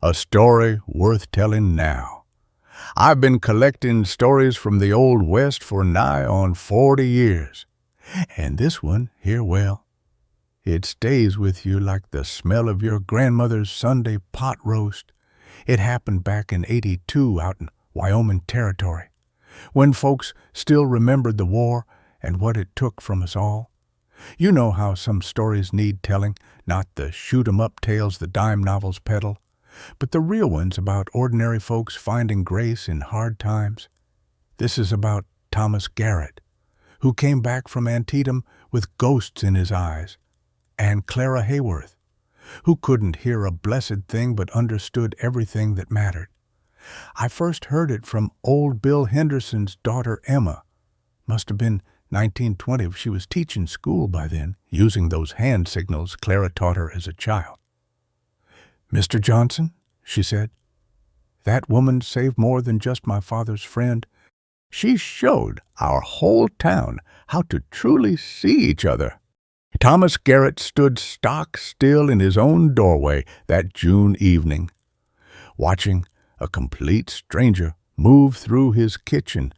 A story worth telling now. I've been collecting stories from the Old West for nigh on 40 years. And this one here, well, it stays with you like the smell of your grandmother's Sunday pot roast. It happened back in '82 out in Wyoming Territory, when folks still remembered the war and what it took from us all. You know how some stories need telling, not the shoot-'em-up tales the dime novels peddle, but the real ones about ordinary folks finding grace in hard times. This is about Thomas Garrett, who came back from Antietam with ghosts in his eyes, and Clara Hayworth, who couldn't hear a blessed thing but understood everything that mattered. I first heard it from old Bill Henderson's daughter Emma. Must have been 1920 if she was teaching school by then, using those hand signals Clara taught her as a child. "Mr. Johnson," she said, "that woman saved more than just my father's friend. She showed our whole town how to truly see each other." Thomas Garrett stood stock still in his own doorway that June evening, watching a complete stranger move through his kitchen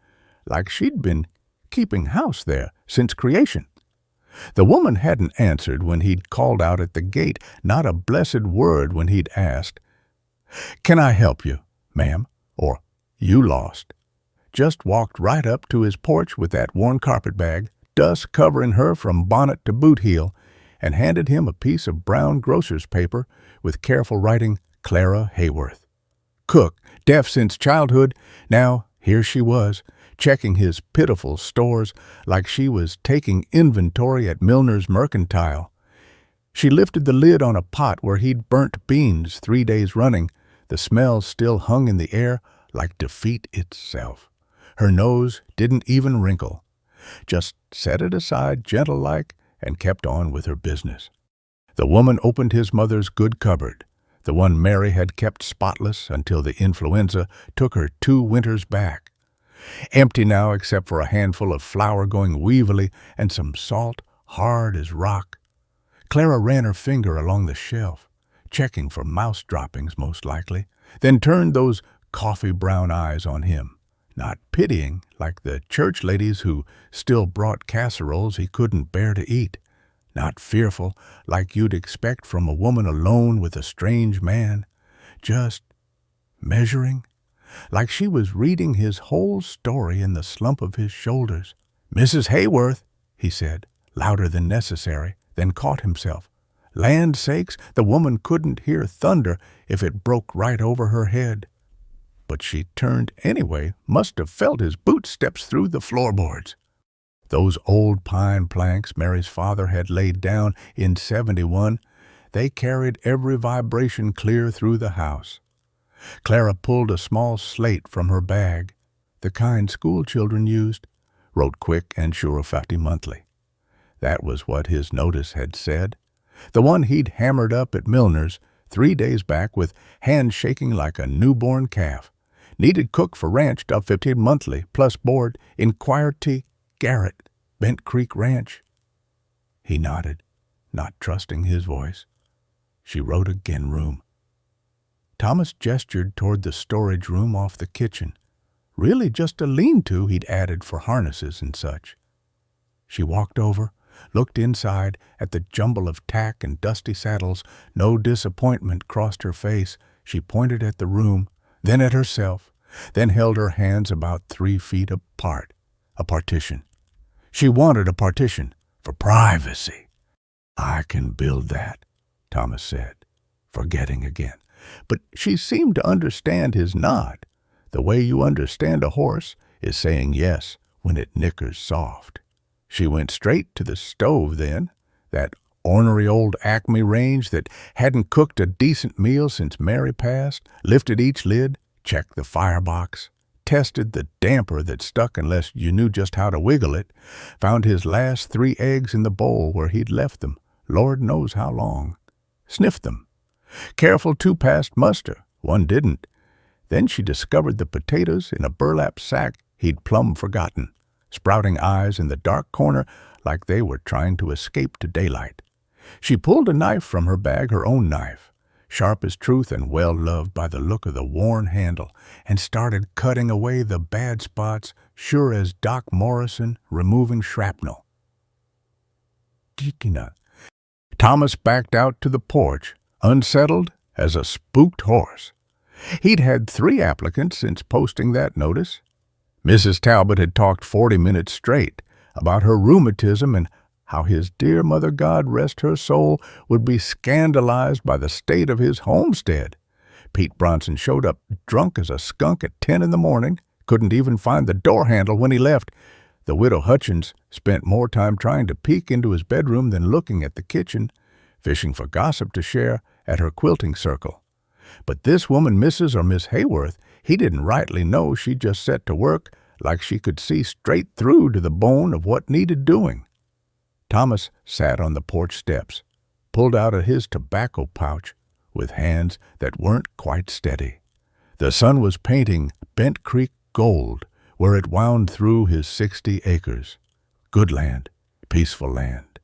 like she'd been keeping house there since creation. The woman hadn't answered when he'd called out at the gate, not a blessed word when he'd asked, "Can I help you, ma'am?" or "You lost?" Just walked right up to his porch with that worn carpetbag, dust covering her from bonnet to boot heel, and handed him a piece of brown grocer's paper with careful writing, "Clara Hayworth. Cook, deaf since childhood, now here she was, checking his pitiful stores like she was taking inventory at Milner's Mercantile. She lifted the lid on a pot where he'd burnt beans 3 days running. The smell still hung in the air like defeat itself. Her nose didn't even wrinkle. Just set it aside gentle-like and kept on with her business. The woman opened his mother's good cupboard, the one Mary had kept spotless until the influenza took her 2 winters back. Empty now except for a handful of flour going weevily and some salt hard as rock. Clara ran her finger along the shelf, checking for mouse droppings most likely, then turned those coffee-brown eyes on him, not pitying like the church ladies who still brought casseroles he couldn't bear to eat, not fearful like you'd expect from a woman alone with a strange man, just measuring, like she was reading his whole story in the slump of his shoulders. "Mrs. Hayworth," he said, louder than necessary, then caught himself. Land sakes, the woman couldn't hear thunder if it broke right over her head. But she turned anyway, must have felt his boot steps through the floorboards. Those old pine planks Mary's father had laid down in '71, they carried every vibration clear through the house. Clara pulled a small slate from her bag, the kind school children used, wrote quick and surefire monthly. That was what his notice had said, the one he'd hammered up at Milner's 3 days back with hands shaking like a newborn calf. Needed cook for ranch, $15 monthly, plus board, Inquire T. Garrett, Bent Creek Ranch. He nodded, not trusting his voice. She wrote again, room. Thomas gestured toward the storage room off the kitchen. Really just a lean-to he'd added for harnesses and such. She walked over, looked inside at the jumble of tack and dusty saddles. No disappointment crossed her face. She pointed at the room, then at herself, then held her hands about 3 feet apart. A partition. She wanted a partition for privacy. "I can build that," Thomas said, forgetting again. But she seemed to understand his nod. The way you understand a horse is saying yes when it nickers soft. She went straight to the stove then, that ornery old Acme range that hadn't cooked a decent meal since Mary passed, lifted each lid, checked the firebox, tested the damper that stuck unless you knew just how to wiggle it, found his last 3 eggs in the bowl where he'd left them, Lord knows how long, sniffed them. Careful 2 passed muster, 1 didn't. Then she discovered the potatoes in a burlap sack he'd plumb forgotten, sprouting eyes in the dark corner like they were trying to escape to daylight. She pulled a knife from her bag, her own knife. sharp as truth and well-loved by the look of the worn handle, and started cutting away the bad spots, sure as Doc Morrison removing shrapnel. Thomas backed out to the porch, unsettled as a spooked horse. He'd had 3 applicants since posting that notice. Mrs. Talbot had talked 40 minutes straight about her rheumatism and how his dear mother, God rest her soul, would be scandalized by the state of his homestead. Pete Bronson showed up drunk as a skunk at 10 in the morning, couldn't even find the door handle when he left. The widow Hutchins spent more time trying to peek into his bedroom than looking at the kitchen, fishing for gossip to share at her quilting circle. But this woman, Mrs. or Miss Hayworth, he didn't rightly know she just set to work like she could see straight through to the bone of what needed doing. Thomas sat on the porch steps, pulled out of his tobacco pouch with hands that weren't quite steady. The sun was painting Bent Creek gold where it wound through his 60 acres. Good land, peaceful land.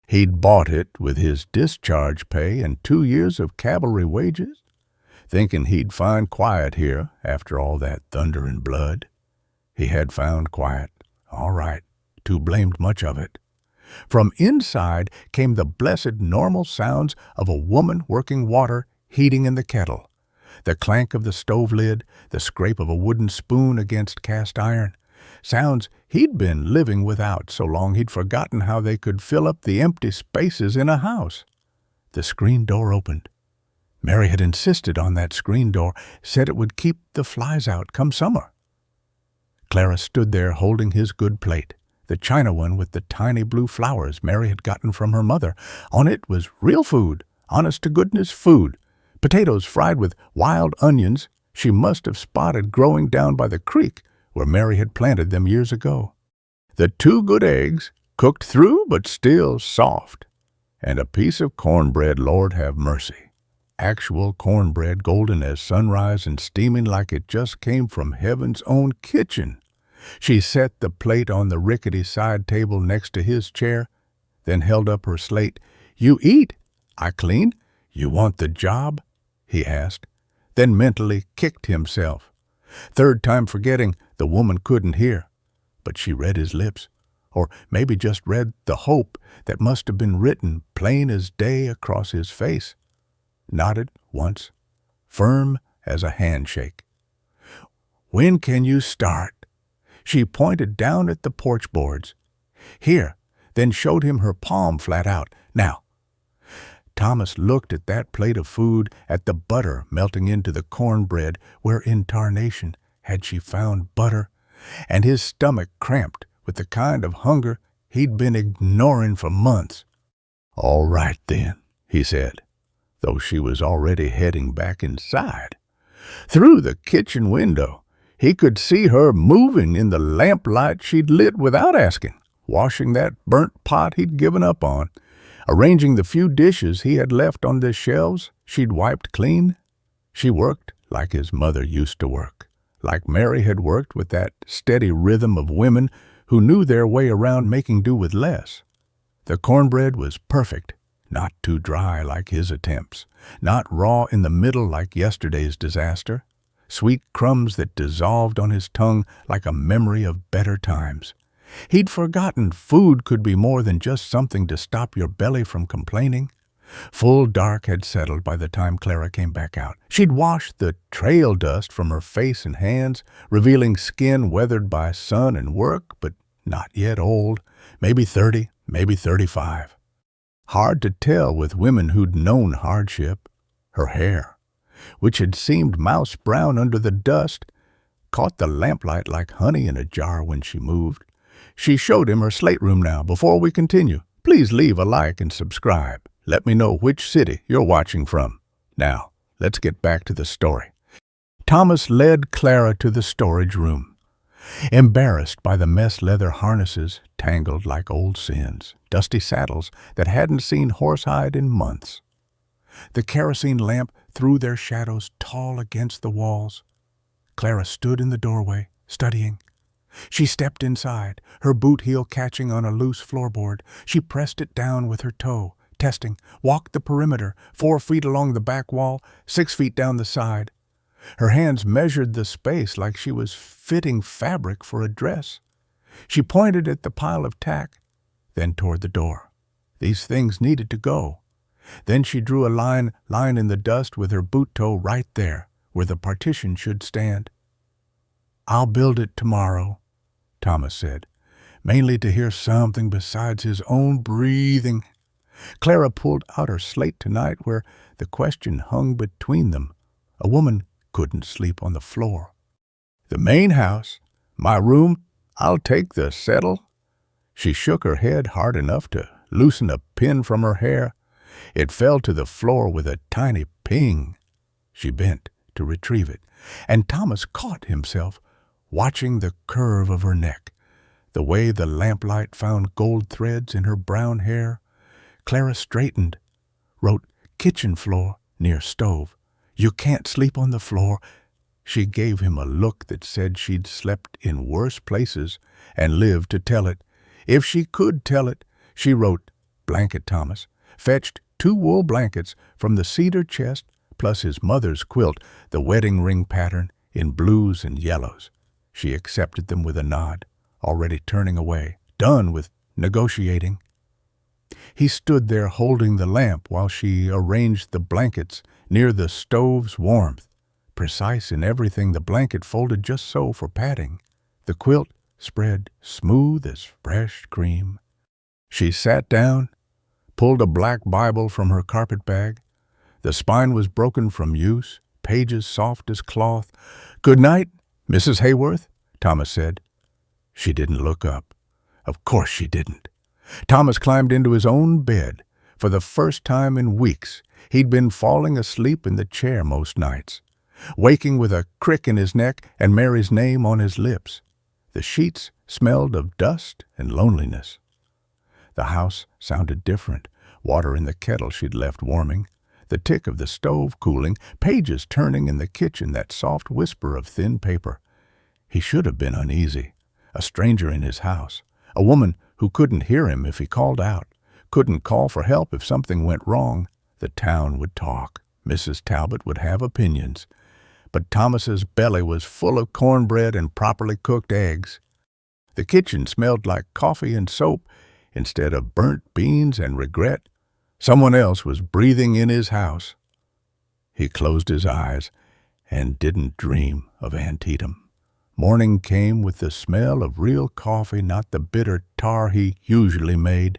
He'd bought it with his discharge pay and 2 years of cavalry wages, thinking he'd find quiet here after all that thunder and blood. He had found quiet, all right, too blamed much of it. From inside came the blessed normal sounds of a woman working water heating in the kettle, the clank of the stove lid, the scrape of a wooden spoon against cast iron, sounds he'd been living without so long he'd forgotten how they could fill up the empty spaces in a house. The screen door opened. Mary had insisted on that screen door, said it would keep the flies out come summer. Clara stood there holding his good plate, the china one with the tiny blue flowers Mary had gotten from her mother. On it was real food, honest-to-goodness food, potatoes fried with wild onions she must have spotted growing down by the creek where Mary had planted them years ago. The 2 good eggs, cooked through but still soft, and a piece of cornbread, Lord have mercy. Actual cornbread, golden as sunrise and steaming like it just came from heaven's own kitchen. She set the plate on the rickety side table next to his chair, then held up her slate. "You eat, I clean. You want the job?" he asked, then mentally kicked himself. 3rd time forgetting the woman couldn't hear, but she read his lips, or maybe just read the hope that must have been written plain as day across his face. Nodded once, firm as a handshake. "When can you start?" She pointed down at the porch boards. "Here," then showed him her palm flat out. "Now." Thomas looked at that plate of food, at the butter melting into the cornbread. Where in tarnation had she found butter? And his stomach cramped with the kind of hunger he'd been ignoring for months. "All right, then," he said, though she was already heading back inside. Through the kitchen window, he could see her moving in the lamplight she'd lit without asking, washing that burnt pot he'd given up on, arranging the few dishes he had left on the shelves she'd wiped clean. She worked like his mother used to work, like Mary had worked, with that steady rhythm of women who knew their way around making do with less. The cornbread was perfect, not too dry like his attempts, not raw in the middle like yesterday's disaster, sweet crumbs that dissolved on his tongue like a memory of better times. He'd forgotten food could be more than just something to stop your belly from complaining. Full dark had settled by the time Clara came back out. She'd washed the trail dust from her face and hands, revealing skin weathered by sun and work, but not yet old, maybe 30, maybe 35. Hard to tell with women who'd known hardship. Her hair, which had seemed mouse brown under the dust, caught the lamplight like honey in a jar when she moved. She showed him her slate room now. Before we continue, please leave a like and subscribe. Let me know which city you're watching from. Now, let's get back to the story. Thomas led Clara to the storage room. Embarrassed by the mess leather harnesses, tangled like old sins, dusty saddles that hadn't seen horsehide in months. The kerosene lamp threw their shadows tall against the walls. Clara stood in the doorway, studying. She stepped inside, her boot heel catching on a loose floorboard. She pressed it down with her toe, testing, walked the perimeter, 4 feet along the back wall, 6 feet down the side. Her hands measured the space like she was fitting fabric for a dress. She pointed at the pile of tack, then toward the door. These things needed to go. Then she drew a line in the dust with her boot toe right there, where the partition should stand. "I'll build it tomorrow," Thomas said, mainly to hear something besides his own breathing. Clara pulled out her slate tonight where the question hung between them. A woman couldn't sleep on the floor. "The main house, my room, I'll take the settle." She shook her head hard enough to loosen a pin from her hair. It fell to the floor with a tiny ping. She bent to retrieve it, and Thomas caught himself watching the curve of her neck, the way the lamplight found gold threads in her brown hair. Clara straightened, wrote kitchen floor near stove. "You can't sleep on the floor." She gave him a look that said she'd slept in worse places and lived to tell it. If she could tell it, she wrote, "Blanket Thomas," fetched 2 wool blankets from the cedar chest, plus his mother's quilt, the wedding ring pattern, in blues and yellows. She accepted them with a nod, already turning away, done with negotiating. He stood there holding the lamp while she arranged the blankets near the stove's warmth, precise in everything, the blanket folded just so for padding, the quilt spread smooth as fresh cream. She sat down, pulled a black Bible from her carpet bag. The spine was broken from use, pages soft as cloth. "Good night, Mrs. Hayworth," Thomas said. She didn't look up. Of course she didn't. Thomas climbed into his own bed. For the first time in weeks, he'd been falling asleep in the chair most nights, waking with a crick in his neck and Mary's name on his lips. The sheets smelled of dust and loneliness. The house sounded different. Water in the kettle she'd left warming, the tick of the stove cooling, pages turning in the kitchen, that soft whisper of thin paper. He should have been uneasy. A stranger in his house, a woman who couldn't hear him if he called out, couldn't call for help if something went wrong. The town would talk. Mrs. Talbot would have opinions. But Thomas's belly was full of cornbread and properly cooked eggs. The kitchen smelled like coffee and soap instead of burnt beans and regret. Someone else was breathing in his house. He closed his eyes and didn't dream of Antietam. Morning came with the smell of real coffee, not the bitter tar he usually made.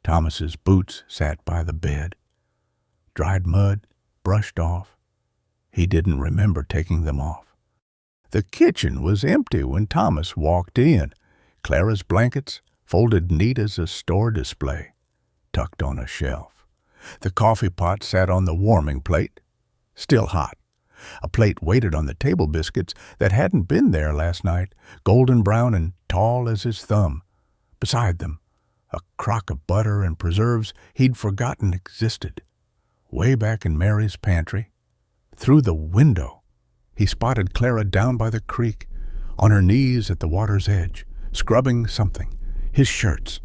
Thomas's boots sat by the bed. Dried mud brushed off. He didn't remember taking them off. The kitchen was empty when Thomas walked in. Clara's blankets, folded neat as a store display, tucked on a shelf. The coffee pot sat on the warming plate, still hot. A plate waited on the table biscuits that hadn't been there last night, golden brown and tall as his thumb. Beside them, a crock of butter and preserves he'd forgotten existed. Way back in Mary's pantry, through the window, he spotted Clara down by the creek, on her knees at the water's edge, scrubbing something. His shirts,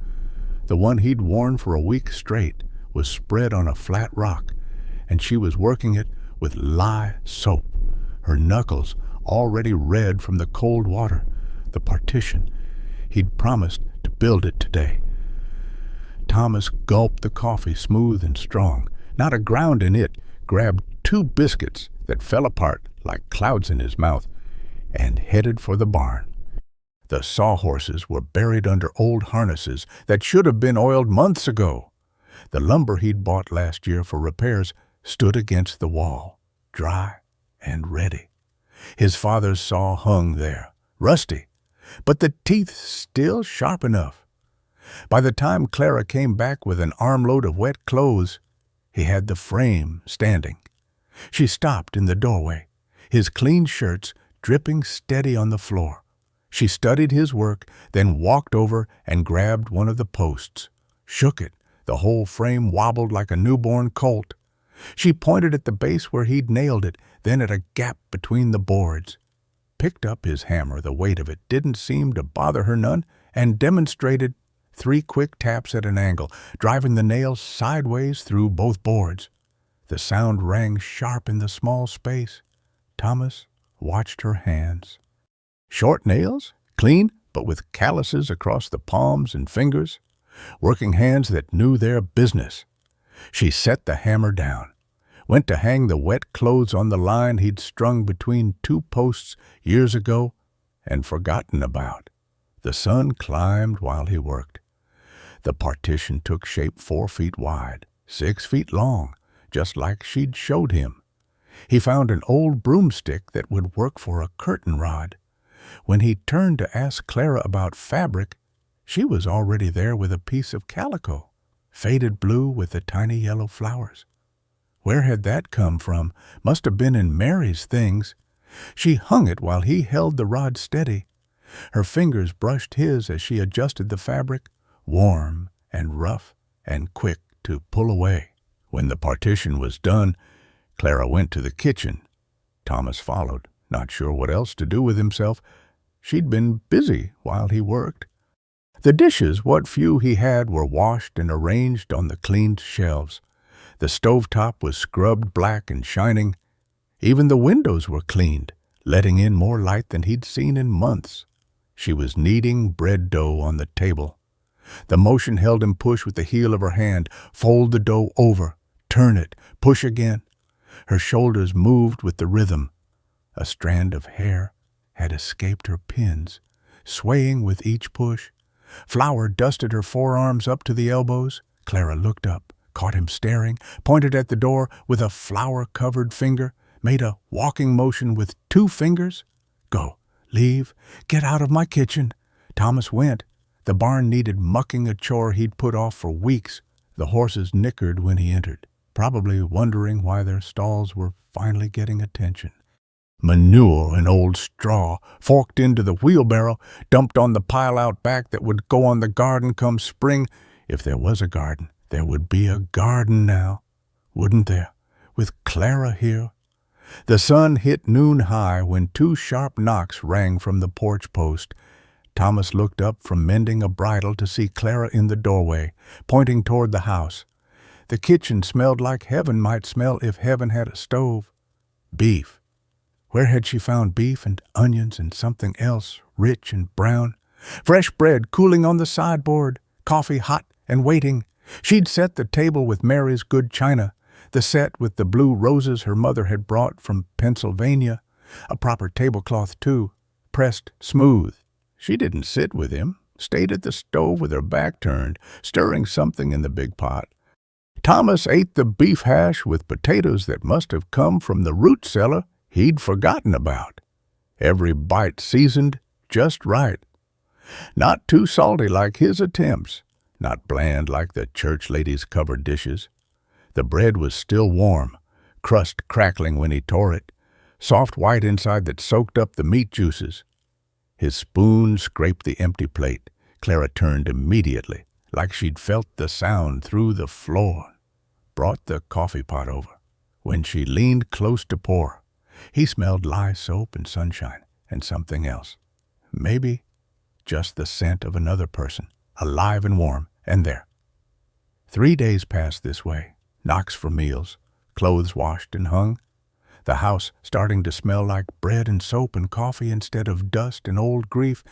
the one he'd worn for a week straight, was spread on a flat rock, and she was working it with lye soap, her knuckles already red from the cold water. The partition. He'd promised to build it today. Thomas gulped the coffee smooth and strong, not a ground in it, grabbed 2 biscuits that fell apart like clouds in his mouth, and headed for the barn. The sawhorses were buried under old harnesses that should have been oiled months ago. The lumber he'd bought last year for repairs stood against the wall, dry and ready. His father's saw hung there, rusty, but the teeth still sharp enough. By the time Clara came back with an armload of wet clothes, he had the frame standing. She stopped in the doorway, his clean shirts dripping steady on the floor. She studied his work, then walked over and grabbed one of the posts, shook it. The whole frame wobbled like a newborn colt. She pointed at the base where he'd nailed it, then at a gap between the boards. Picked up his hammer. The weight of it didn't seem to bother her none, and demonstrated 3 quick taps at an angle, driving the nails sideways through both boards. The sound rang sharp in the small space. Thomas watched her hands. Short nails, clean, but with calluses across the palms and fingers. Working hands that knew their business. She set the hammer down, went to hang the wet clothes on the line he'd strung between 2 posts years ago and forgotten about. The sun climbed while he worked. The partition took shape 4 feet wide, 6 feet long, just like she'd showed him. He found an old broomstick that would work for a curtain rod. When he turned to ask Clara about fabric, she was already there with a piece of calico, faded blue with the tiny yellow flowers. Where had that come from? Must have been in Mary's things. She hung it while he held the rod steady. Her fingers brushed his as she adjusted the fabric, warm and rough and quick to pull away. When the partition was done, Clara went to the kitchen. Thomas followed, not sure what else to do with himself. She'd been busy while he worked. The dishes, what few he had, were washed and arranged on the cleaned shelves. The stovetop was scrubbed black and shining. Even the windows were cleaned, letting in more light than he'd seen in months. She was kneading bread dough on the table. The motion held him push with the heel of her hand, fold the dough over, turn it, push again. Her shoulders moved with the rhythm. A strand of hair had escaped her pins, swaying with each push. Flour dusted her forearms up to the elbows. Clara looked up, caught him staring, pointed at the door with a flour-covered finger, made a walking motion with 2 fingers. Go, leave, get out of my kitchen. Thomas went. The barn needed mucking, a chore he'd put off for weeks. The horses nickered when he entered, probably wondering why their stalls were finally getting attention. Manure and old straw, forked into the wheelbarrow, dumped on the pile out back that would go on the garden come spring. If there was a garden, there would be a garden now, wouldn't there, with Clara here? The sun hit noon high when 2 sharp knocks rang from the porch post. Thomas looked up from mending a bridle to see Clara in the doorway, pointing toward the house. The kitchen smelled like heaven might smell if heaven had a stove. Beef. Where had she found beef and onions and something else, rich and brown? Fresh bread cooling on the sideboard, coffee hot and waiting. She'd set the table with Mary's good china, the set with the blue roses her mother had brought from Pennsylvania. A proper tablecloth, too, pressed smooth. She didn't sit with him, stayed at the stove with her back turned, stirring something in the big pot. Thomas ate the beef hash with potatoes that must have come from the root cellar he'd forgotten about. Every bite seasoned just right. Not too salty like his attempts, not bland like the church lady's covered dishes. The bread was still warm, crust crackling when he tore it, soft white inside that soaked up the meat juices. His spoon scraped the empty plate. Clara turned immediately, like she'd felt the sound through the floor. Brought the coffee pot over. When she leaned close to pour, he smelled lye soap and sunshine and something else. Maybe just the scent of another person, alive and warm, and there. 3 days passed this way, knocks for meals, clothes washed and hung, the house starting to smell like bread and soap and coffee instead of dust and old grief.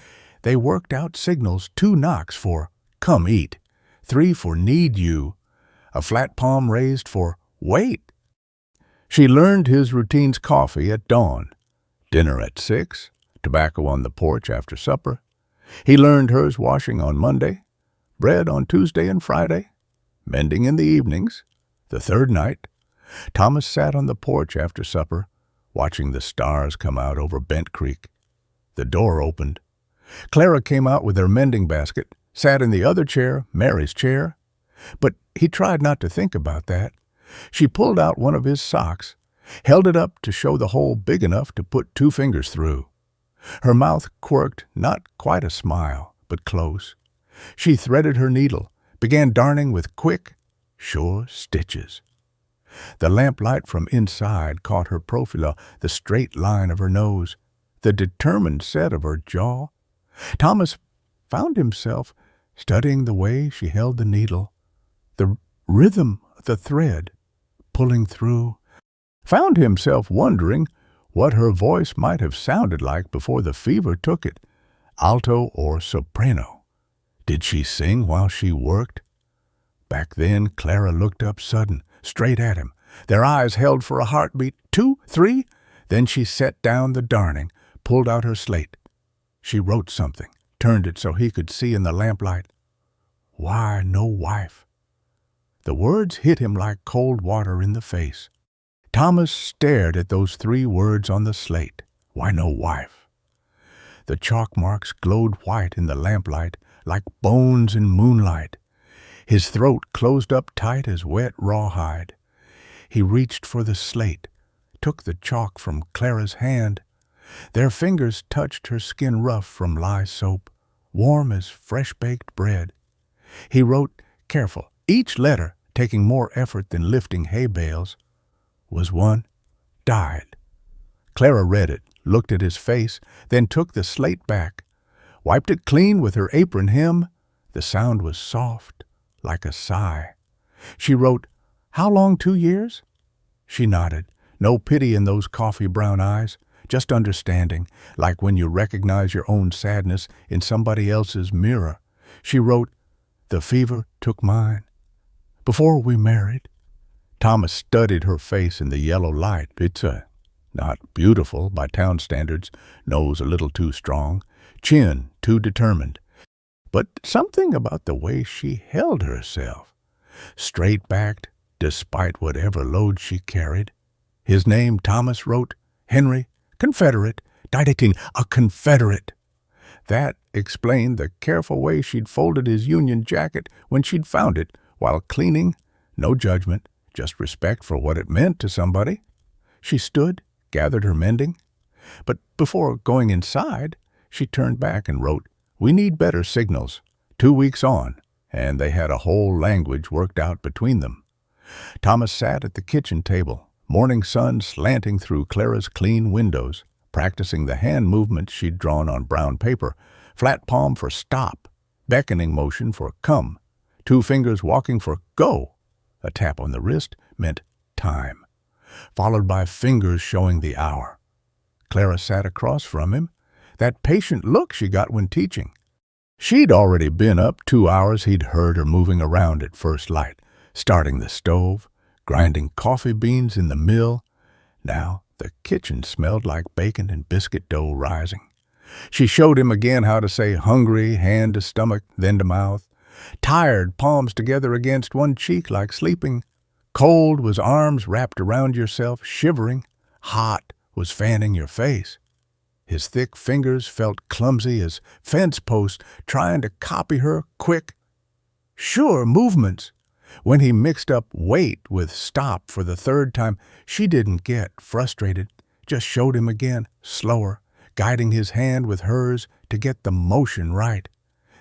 They worked out signals: 2 knocks for "come eat," 3 for "need you," a flat palm raised for "wait." She learned his routine's coffee at dawn, dinner at 6, tobacco on the porch after supper. He learned hers washing on Monday, bread on Tuesday and Friday, mending in the evenings. The 3rd night, Thomas sat on the porch after supper, watching the stars come out over Bent Creek. The door opened. Clara came out with her mending basket, sat in the other chair, Mary's chair. But he tried not to think about that. She pulled out one of his socks, held it up to show the hole big enough to put 2 fingers through. Her mouth quirked, not quite a smile, but close. She threaded her needle, began darning with quick, sure stitches. The lamplight from inside caught her profile, the straight line of her nose, the determined set of her jaw. Thomas found himself studying the way she held the needle, the rhythm of the thread pulling through, found himself wondering what her voice might have sounded like before the fever took it, alto or soprano. Did she sing while she worked? Back then, Clara looked up sudden, straight at him, their eyes held for a heartbeat, 2, 3. Then she set down the darning, pulled out her slate. She wrote something, turned it so he could see in the lamplight. Why no wife? The words hit him like cold water in the face. Thomas stared at those 3 words on the slate. Why no wife? The chalk marks glowed white in the lamplight, like bones in moonlight. His throat closed up tight as wet rawhide. He reached for the slate, took the chalk from Clara's hand. Their fingers touched her skin rough from lye soap, warm as fresh-baked bread. He wrote, careful, each letter taking more effort than lifting hay bales. Was one, died. Clara read it, looked at his face, then took the slate back, wiped it clean with her apron hem. The sound was soft, like a sigh. She wrote, how long, 2 years? She nodded, no pity in those coffee-brown eyes, just understanding, like when you recognize your own sadness in somebody else's mirror. She wrote, the fever took mine. Before we married. Thomas studied her face in the yellow light. It's not beautiful by town standards, nose a little too strong, chin too determined. But something about the way she held herself, straight-backed, despite whatever load she carried. His name, Thomas wrote, Henry, Confederate, died 18, a Confederate. That explained the careful way she'd folded his Union jacket when she'd found it while cleaning. No judgment, just respect for what it meant to somebody. She stood, gathered her mending. But before going inside, she turned back and wrote, we need better signals. 2 weeks on, and they had a whole language worked out between them. Thomas sat at the kitchen table, morning sun slanting through Clara's clean windows, practicing the hand movements she'd drawn on brown paper, flat palm for stop, beckoning motion for come, 2 fingers walking for go. A tap on the wrist meant time, followed by fingers showing the hour. Clara sat across from him, that patient look she got when teaching. She'd already been up 2 hours. He'd heard her moving around at first light, starting the stove, grinding coffee beans in the mill. Now the kitchen smelled like bacon and biscuit dough rising. She showed him again how to say hungry, hand to stomach, then to mouth. Tired, palms together against one cheek like sleeping. Cold was arms wrapped around yourself, shivering. Hot was fanning your face. His thick fingers felt clumsy as fence posts trying to copy her quick, sure movements. When he mixed up wait with stop for the 3rd time, she didn't get frustrated, just showed him again, slower, guiding his hand with hers to get the motion right.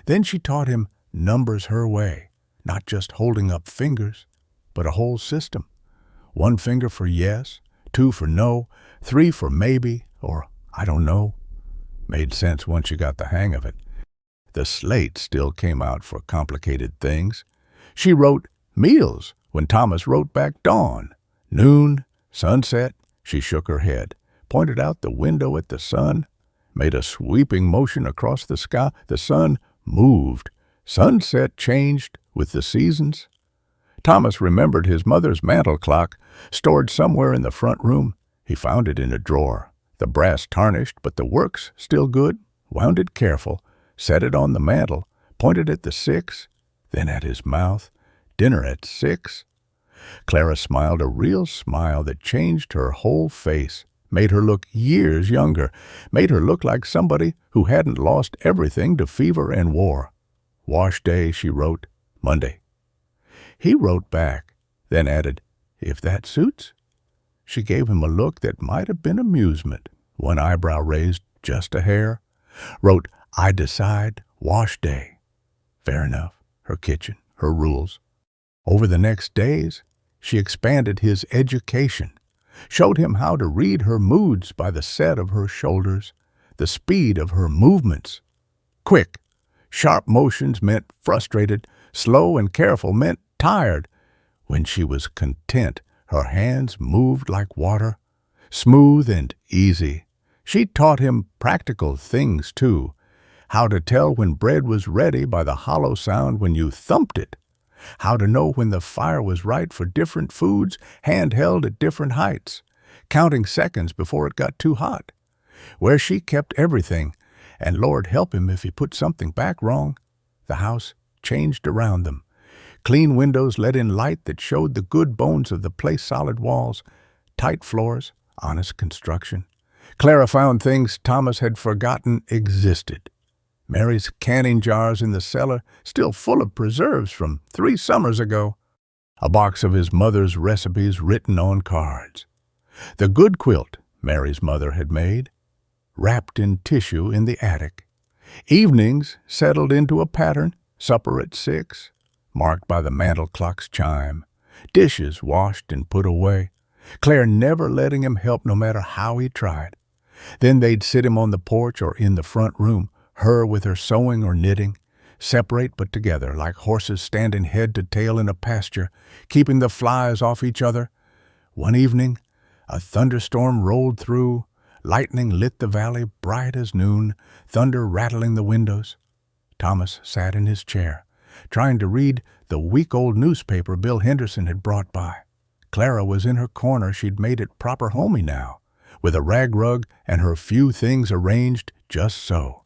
Then she taught him numbers her way, not just holding up fingers, but a whole system. 1 finger for yes, 2 for no, 3 for maybe, or I don't know. Made sense once you got the hang of it. The slate still came out for complicated things. She wrote meals when Thomas wrote back dawn, noon, sunset. She shook her head, pointed out the window at the sun, made a sweeping motion across the sky. The sun moved. Sunset changed with the seasons. Thomas remembered his mother's mantel clock, stored somewhere in the front room. He found it in a drawer. The brass tarnished, but the works still good. Wound it careful, set it on the mantel, pointed at the 6, then at his mouth. Dinner at 6. Clara smiled a real smile that changed her whole face, made her look years younger, made her look like somebody who hadn't lost everything to fever and war. Wash day, she wrote, Monday. He wrote back, then added, if that suits. She gave him a look that might have been amusement, one eyebrow raised just a hair. Wrote, I decide, wash day. Fair enough, her kitchen, her rules. Over the next days, she expanded his education, showed him how to read her moods by the set of her shoulders, the speed of her movements. Quick, Sharp motions meant frustrated. Slow and careful meant tired. When she was content, her hands moved like water, smooth and easy. She taught him practical things, too. How to tell when bread was ready by the hollow sound when you thumped it. How to know when the fire was right for different foods, handheld at different heights. Counting seconds before it got too hot. Where she kept everything, and Lord help him if he put something back wrong. The house changed around them. Clean windows let in light that showed the good bones of the place, solid walls, tight floors, honest construction. Clara found things Thomas had forgotten existed. Mary's canning jars in the cellar, still full of preserves from 3 summers ago. A box of his mother's recipes written on cards. The good quilt Mary's mother had made, wrapped in tissue in the attic. Evenings settled into a pattern, supper at 6, marked by the mantel clock's chime. Dishes washed and put away. Claire never letting him help no matter how he tried. Then they'd sit him on the porch or in the front room, her with her sewing or knitting, separate but together, like horses standing head to tail in a pasture, keeping the flies off each other. One evening, a thunderstorm rolled through. Lightning lit the valley bright as noon, thunder rattling the windows. Thomas sat in his chair, trying to read the week-old newspaper Bill Henderson had brought by. Clara was in her corner. She'd made it proper homey now, with a rag rug and her few things arranged just so.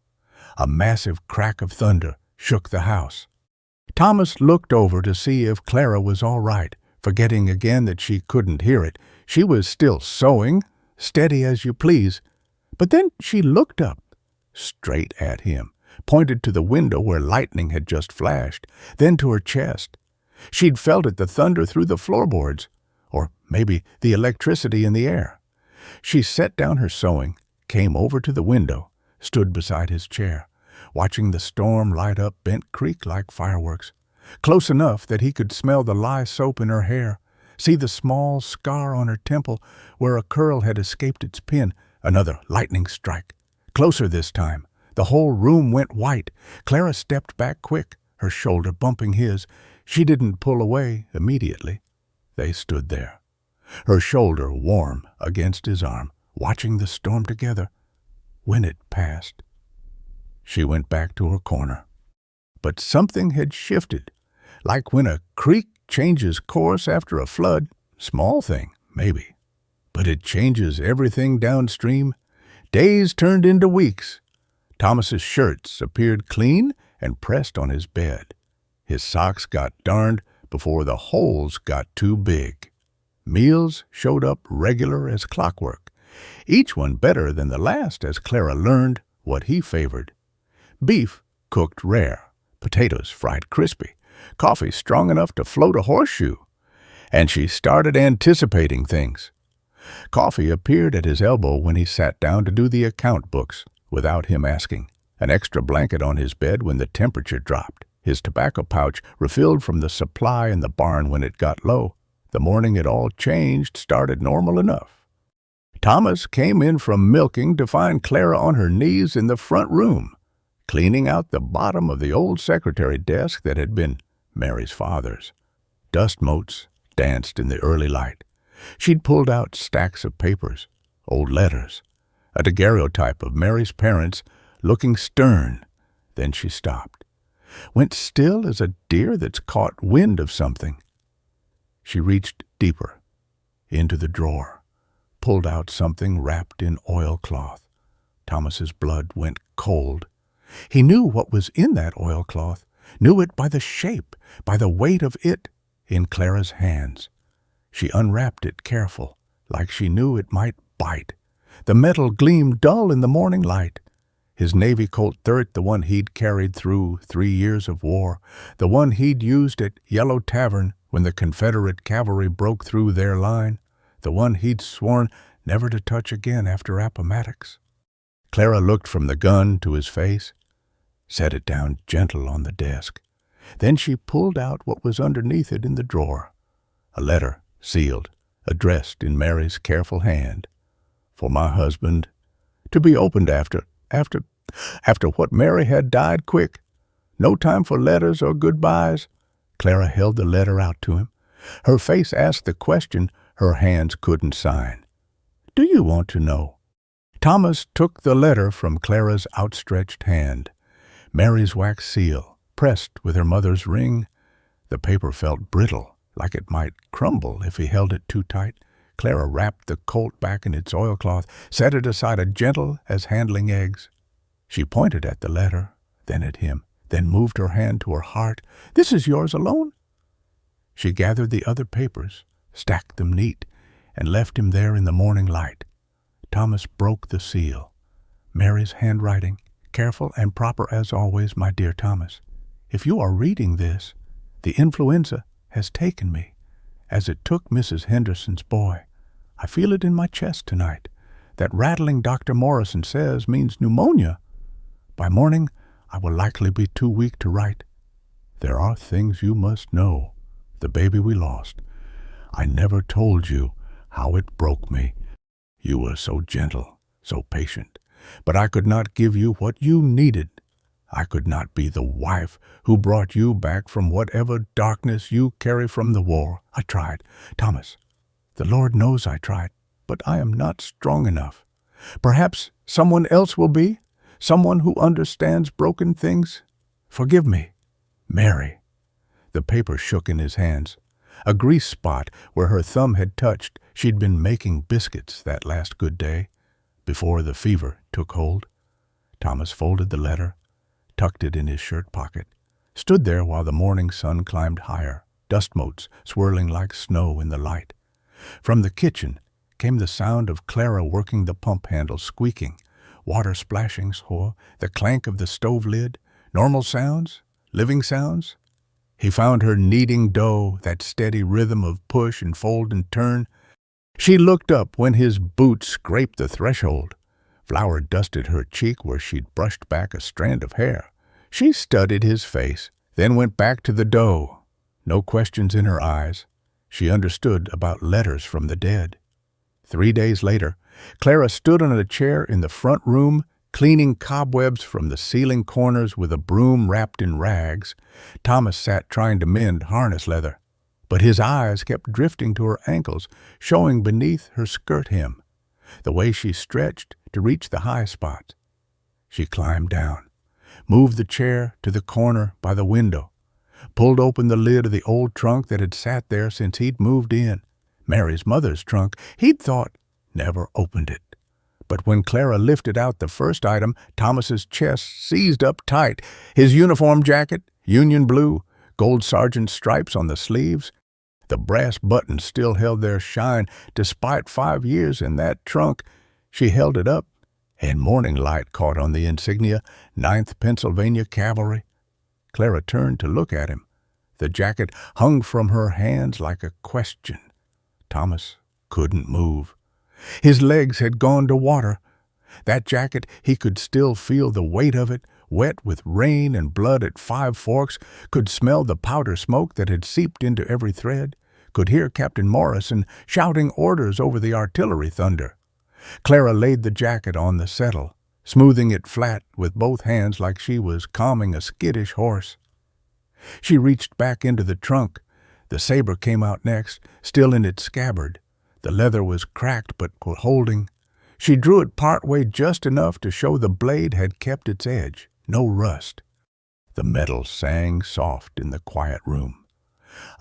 A massive crack of thunder shook the house. Thomas looked over to see if Clara was all right, forgetting again that she couldn't hear it. She was still sewing, steady as you please. But then she looked up, straight at him, pointed to the window where lightning had just flashed, then to her chest. She'd felt it, the thunder through the floorboards, or maybe the electricity in the air. She set down her sewing, came over to the window, stood beside his chair, watching the storm light up Bent Creek like fireworks, close enough that he could smell the lye soap in her hair, see the small scar on her temple where a curl had escaped its pin. Another lightning strike. Closer this time. The whole room went white. Clara stepped back quick, her shoulder bumping his. She didn't pull away immediately. They stood there, her shoulder warm against his arm, watching the storm together. When it passed, she went back to her corner. But something had shifted, like when a creek changes course after a flood. Small thing, maybe, but it changes everything downstream. Days turned into weeks. Thomas's shirts appeared clean and pressed on his bed. His socks got darned before the holes got too big. Meals showed up regular as clockwork, each one better than the last as Clara learned what he favored. Beef cooked rare, potatoes fried crispy, coffee strong enough to float a horseshoe. And she started anticipating things. Coffee appeared at his elbow when he sat down to do the account books, without him asking. An extra blanket on his bed when the temperature dropped. His tobacco pouch refilled from the supply in the barn when it got low. The morning it all changed started normal enough. Thomas came in from milking to find Clara on her knees in the front room, cleaning out the bottom of the old secretary desk that had been Mary's father's. Dust motes danced in the early light. She'd pulled out stacks of papers, old letters, a daguerreotype of Mary's parents looking stern. Then she stopped, went still as a deer that's caught wind of something. She reached deeper, into the drawer, pulled out something wrapped in oilcloth. Thomas's blood went cold. He knew what was in that oilcloth, knew it by the shape, by the weight of it in Clara's hands. She unwrapped it careful, like she knew it might bite. The metal gleamed dull in the morning light. His Navy Colt 30, the one he'd carried through 3 years of war, the one he'd used at Yellow Tavern when the Confederate cavalry broke through their line, the one he'd sworn never to touch again after Appomattox. Clara looked from the gun to his face, set it down gentle on the desk. Then she pulled out what was underneath it in the drawer. A letter, sealed, addressed in Mary's careful hand. For my husband, to be opened after what Mary had died quick. No time for letters or goodbyes. Clara held the letter out to him. Her face asked the question her hands couldn't sign. Do you want to know? Thomas took the letter from Clara's outstretched hand. Mary's wax seal, pressed with her mother's ring. The paper felt brittle, like it might crumble if he held it too tight. Clara wrapped the colt back in its oilcloth, set it aside as gentle as handling eggs. She pointed at the letter, then at him, then moved her hand to her heart. This is yours alone? She gathered the other papers, stacked them neat, and left him there in the morning light. Thomas broke the seal. Mary's handwriting, careful and proper as always, my dear Thomas. If you are reading this, the influenza has taken me, as it took Mrs. Henderson's boy. I feel it in my chest tonight. That rattling Dr. Morrison says means pneumonia. By morning, I will likely be too weak to write. There are things you must know. The baby we lost. I never told you how it broke me. You were so gentle, so patient, but I could not give you what you needed. I could not be the wife who brought you back from whatever darkness you carry from the war. I tried, Thomas. The Lord knows I tried, but I am not strong enough. Perhaps someone else will be, someone who understands broken things. Forgive me, Mary. The paper shook in his hands. A grease spot where her thumb had touched. She'd been making biscuits that last good day, before the fever took hold. Thomas folded the letter, tucked it in his shirt pocket, stood there while the morning sun climbed higher, dust motes swirling like snow in the light. From the kitchen came the sound of Clara working the pump handle, squeaking, water splashing, the clank of the stove lid, normal sounds, living sounds. He found her kneading dough, that steady rhythm of push and fold and turn. She looked up when his boot scraped the threshold. Flour dusted her cheek where she'd brushed back a strand of hair. She studied his face, then went back to the dough. No questions in her eyes. She understood about letters from the dead. 3 days later, Clara stood on a chair in the front room, cleaning cobwebs from the ceiling corners with a broom wrapped in rags. Thomas sat trying to mend harness leather, but his eyes kept drifting to her ankles, showing beneath her skirt hem, the way she stretched to reach the high spots. She climbed down, moved the chair to the corner by the window, pulled open the lid of the old trunk that had sat there since he'd moved in. Mary's mother's trunk, he'd thought, never opened it. But when Clara lifted out the first item, Thomas's chest seized up tight. His uniform jacket, Union blue, gold sergeant stripes on the sleeves. The brass buttons still held their shine despite 5 years in that trunk. She held it up, and morning light caught on the insignia, 9th Pennsylvania Cavalry. Clara turned to look at him. The jacket hung from her hands like a question. Thomas couldn't move. His legs had gone to water. That jacket, he could still feel the weight of it, wet with rain and blood at 5 Forks, could smell the powder smoke that had seeped into every thread, could hear Captain Morrison shouting orders over the artillery thunder. Clara laid the jacket on the settle, smoothing it flat with both hands like she was calming a skittish horse. She reached back into the trunk. The saber came out next, still in its scabbard. The leather was cracked but holding. She drew it part way just enough to show the blade had kept its edge, no rust. The metal sang soft in the quiet room,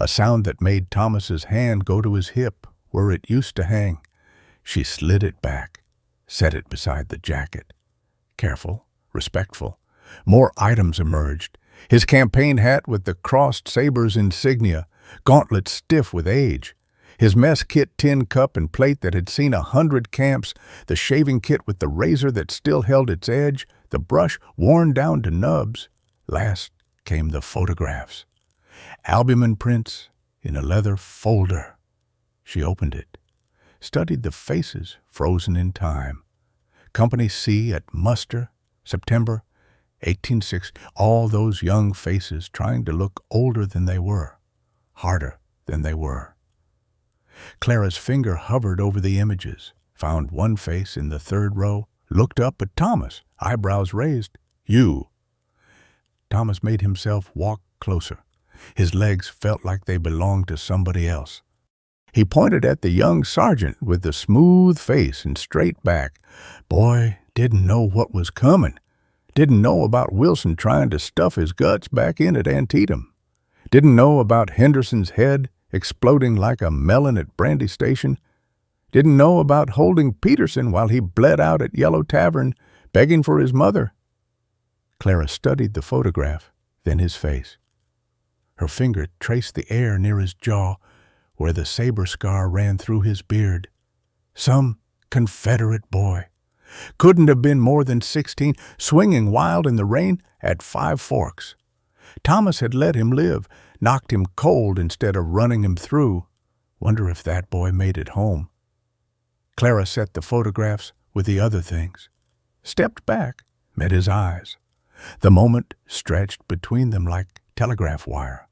a sound that made Thomas's hand go to his hip where it used to hang. She slid it back, set it beside the jacket. Careful, respectful. More items emerged. His campaign hat with the crossed saber's insignia, gauntlets stiff with age. His mess kit tin cup and plate that had seen 100 camps, the shaving kit with the razor that still held its edge, the brush worn down to nubs. Last came the photographs. Albumin prints in a leather folder. She opened it, studied the faces frozen in time. Company C at muster, September 1860. All those young faces trying to look older than they were, harder than they were. Clara's finger hovered over the images, found one face in the 3rd row, looked up at Thomas, eyebrows raised. You. Thomas made himself walk closer. His legs felt like they belonged to somebody else. He pointed at the young sergeant with the smooth face and straight back. Boy, didn't know what was coming. Didn't know about Wilson trying to stuff his guts back in at Antietam. Didn't know about Henderson's head exploding like a melon at Brandy Station. Didn't know about holding Peterson while he bled out at Yellow Tavern, begging for his mother. Clara studied the photograph, then his face. Her finger traced the air near his jaw, where the saber scar ran through his beard. Some Confederate boy. Couldn't have been more than 16, swinging wild in the rain at Five Forks. Thomas had let him live, knocked him cold instead of running him through. Wonder if that boy made it home. Clara set the photographs with the other things, stepped back, met his eyes. The moment stretched between them like telegraph wire,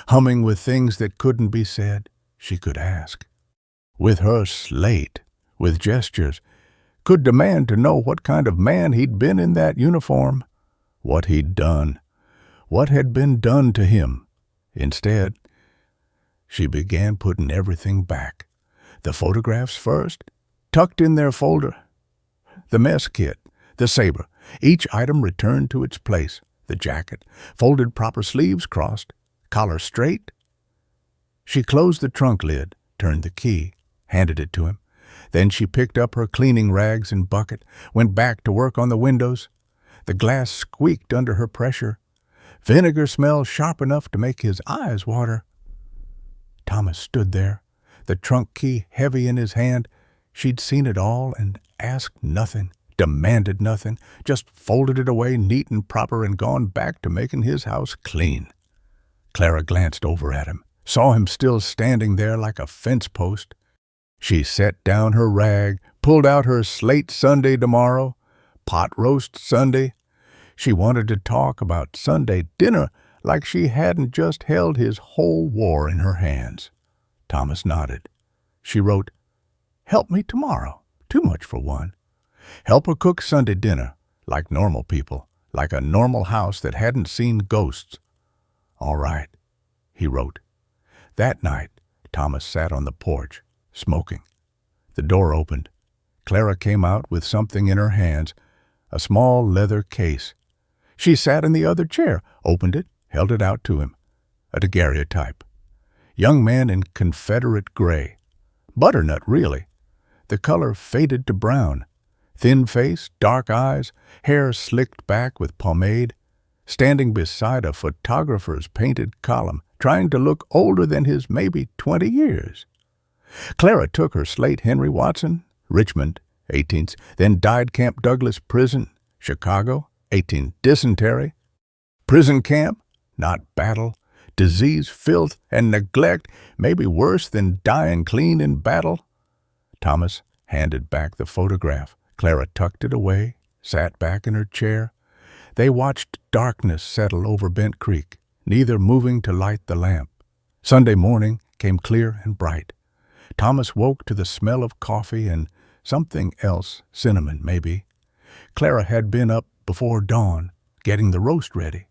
humming with things that couldn't be said, she could ask. With her slate, with gestures, could demand to know what kind of man he'd been in that uniform, what he'd done, what had been done to him. Instead, she began putting everything back. The photographs first, tucked in their folder. The mess kit, the saber, each item returned to its place. The jacket, folded proper sleeves crossed, collar straight. She closed the trunk lid, turned the key, handed it to him. Then she picked up her cleaning rags and bucket, went back to work on the windows. The glass squeaked under her pressure. Vinegar smelled sharp enough to make his eyes water. Thomas stood there, the trunk key heavy in his hand. She'd seen it all and asked nothing, demanded nothing, just folded it away neat and proper and gone back to making his house clean. Clara glanced over at him, saw him still standing there like a fence post. She set down her rag, pulled out her slate Sunday tomorrow, pot roast Sunday. She wanted to talk about Sunday dinner like she hadn't just held his whole war in her hands. Thomas nodded. She wrote, "Help me tomorrow. Too much for one. Help her cook Sunday dinner, like normal people, like a normal house that hadn't seen ghosts." "All right," he wrote. That night, Thomas sat on the porch, smoking. The door opened. Clara came out with something in her hands, a small leather case. She sat in the other chair, opened it, held it out to him. A daguerreotype. Young man in Confederate gray. Butternut, really. The color faded to brown. Thin face, dark eyes, hair slicked back with pomade. Standing beside a photographer's painted column, trying to look older than his maybe 20 years. Clara took her slate Henry Watson, Richmond, 18th, then died Camp Douglas Prison, Chicago, 18, dysentery. Prison camp, not battle. Disease, filth, and neglect, maybe worse than dying clean in battle. Thomas handed back the photograph. Clara tucked it away, sat back in her chair. They watched darkness settle over Bent Creek, neither moving to light the lamp. Sunday morning came clear and bright. Thomas woke to the smell of coffee and something else, cinnamon maybe. Clara had been up before dawn, getting the roast ready.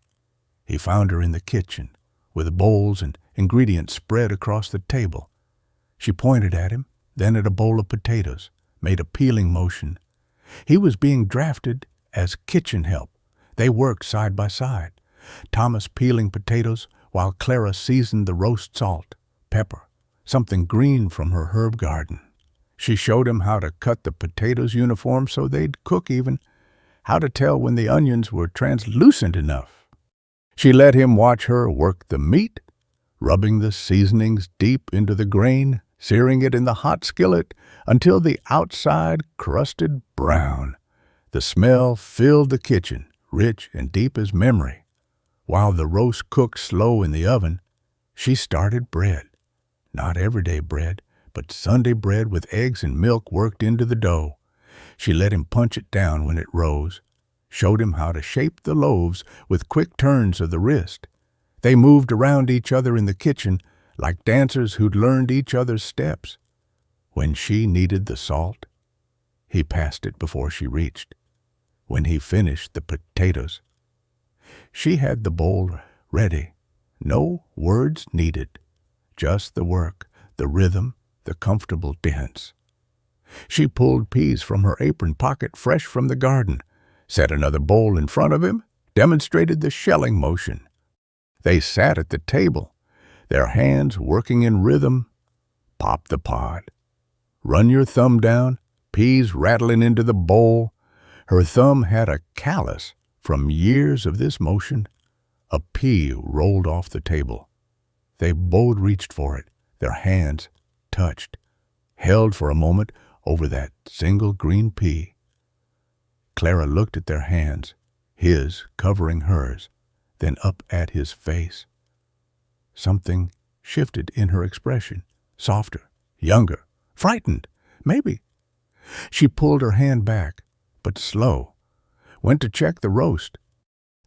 He found her in the kitchen, with bowls and ingredients spread across the table. She pointed at him, then at a bowl of potatoes, made a peeling motion. He was being drafted as kitchen help. They worked side by side, Thomas peeling potatoes while Clara seasoned the roast salt, pepper, something green from her herb garden. She showed him how to cut the potatoes uniform so they'd cook even, how to tell when the onions were translucent enough. She let him watch her work the meat, rubbing the seasonings deep into the grain, searing it in the hot skillet until the outside crusted brown. The smell filled the kitchen, rich and deep as memory. While the roast cooked slow in the oven, she started bread. Not everyday bread, but Sunday bread with eggs and milk worked into the dough. She let him punch it down when it rose, showed him how to shape the loaves with quick turns of the wrist. They moved around each other in the kitchen like dancers who'd learned each other's steps. When she needed the salt, he passed it before she reached. When he finished the potatoes, She had the bowl ready. No words needed. Just the work, the rhythm, the comfortable dance. She pulled peas from her apron pocket fresh from the garden, set another bowl in front of him, demonstrated the shelling motion. They sat at the table, their hands working in rhythm. Pop the pod. Run your thumb down, peas rattling into the bowl. Her thumb had a callus from years of this motion. A pea rolled off the table. They both reached for it. Their hands touched, held for a moment over that single green pea. Clara looked at their hands, his covering hers, then up at his face. Something shifted in her expression, softer, younger, frightened, maybe. She pulled her hand back, but slow, went to check the roast.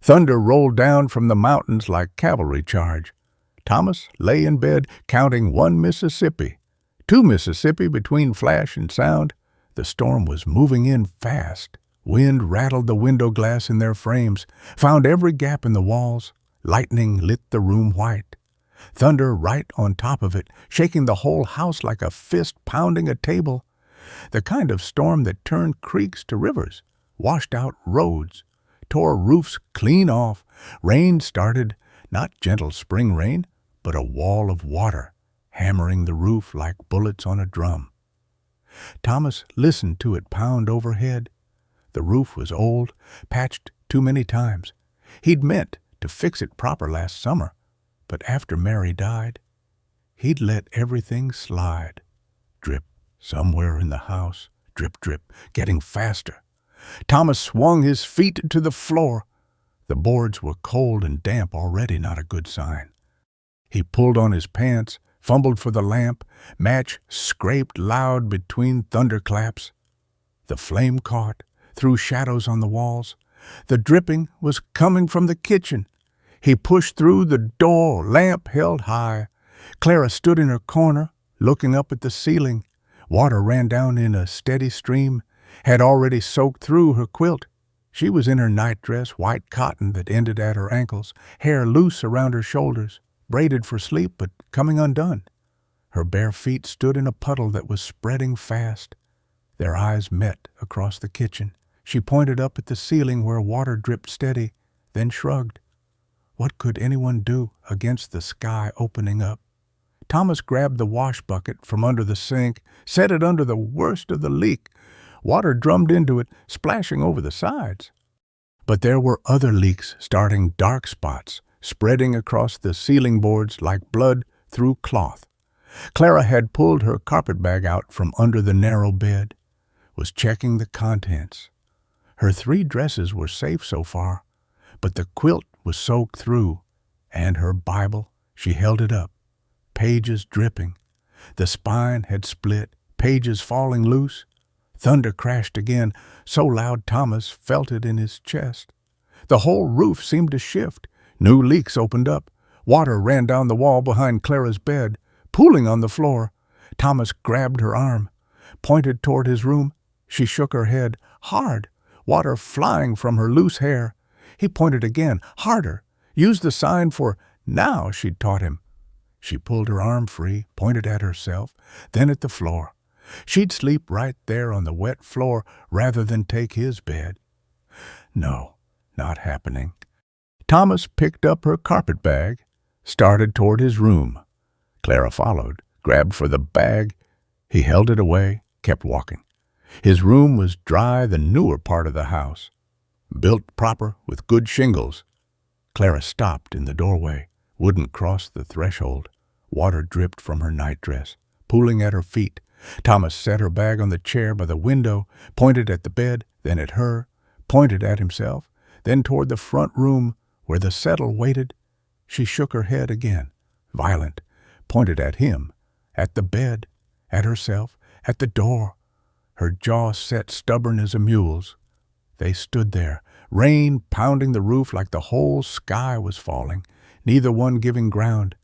Thunder rolled down from the mountains like cavalry charge. Thomas lay in bed counting 1 Mississippi, 2 Mississippi between flash and sound. The storm was moving in fast. Wind rattled the window glass in their frames, found every gap in the walls. Lightning lit the room white. Thunder right on top of it, shaking the whole house like a fist pounding a table. The kind of storm that turned creeks to rivers, washed out roads, tore roofs clean off. Rain started, not gentle spring rain, but a wall of water, hammering the roof like bullets on a drum. Thomas listened to it pound overhead. The roof was old, patched too many times. He'd meant to fix it proper last summer, but after Mary died, he'd let everything slide. Drip somewhere in the house, drip, drip, getting faster. Thomas swung his feet to the floor. The boards were cold and damp already, not a good sign. He pulled on his pants, fumbled for the lamp. Match scraped loud between thunderclaps. The flame caught, threw shadows on the walls. The dripping was coming from the kitchen. He pushed through the door, lamp held high. Clara stood in her corner, looking up at the ceiling. Water ran down in a steady stream, had already soaked through her quilt. She was in her nightdress, white cotton that ended at her ankles, hair loose around her shoulders, braided for sleep but coming undone. Her bare feet stood in a puddle that was spreading fast. Their eyes met across the kitchen. She pointed up at the ceiling where water dripped steady, then shrugged. What could anyone do against the sky opening up? Thomas grabbed the wash bucket from under the sink, set it under the worst of the leak. Water drummed into it, splashing over the sides. But there were other leaks starting dark spots, spreading across the ceiling boards like blood through cloth. Clara had pulled her carpetbag out from under the narrow bed, was checking the contents. Her 3 dresses were safe so far, but the quilt was soaked through, and her Bible, she held it up, pages dripping. The spine had split, pages falling loose. Thunder crashed again, so loud Thomas felt it in his chest. The whole roof seemed to shift. New leaks opened up. Water ran down the wall behind Clara's bed, pooling on the floor. Thomas grabbed her arm, pointed toward his room. She shook her head, hard, water flying from her loose hair. He pointed again, harder, used the sign for now she'd taught him. She pulled her arm free, pointed at herself, then at the floor. She'd sleep right there on the wet floor rather than take his bed. No, not happening. Thomas picked up her carpetbag, started toward his room. Clara followed, grabbed for the bag. He held it away, kept walking. His room was dry, the newer part of the house, built proper with good shingles. Clara stopped in the doorway, wouldn't cross the threshold. Water dripped from her nightdress, pooling at her feet. Thomas set her bag on the chair by the window, pointed at the bed, then at her, pointed at himself, then toward the front room where the settle waited. She shook her head again, violent, pointed at him, at the bed, at herself, at the door. Her jaw set stubborn as a mule's. They stood there, rain pounding the roof like the whole sky was falling, neither one giving ground.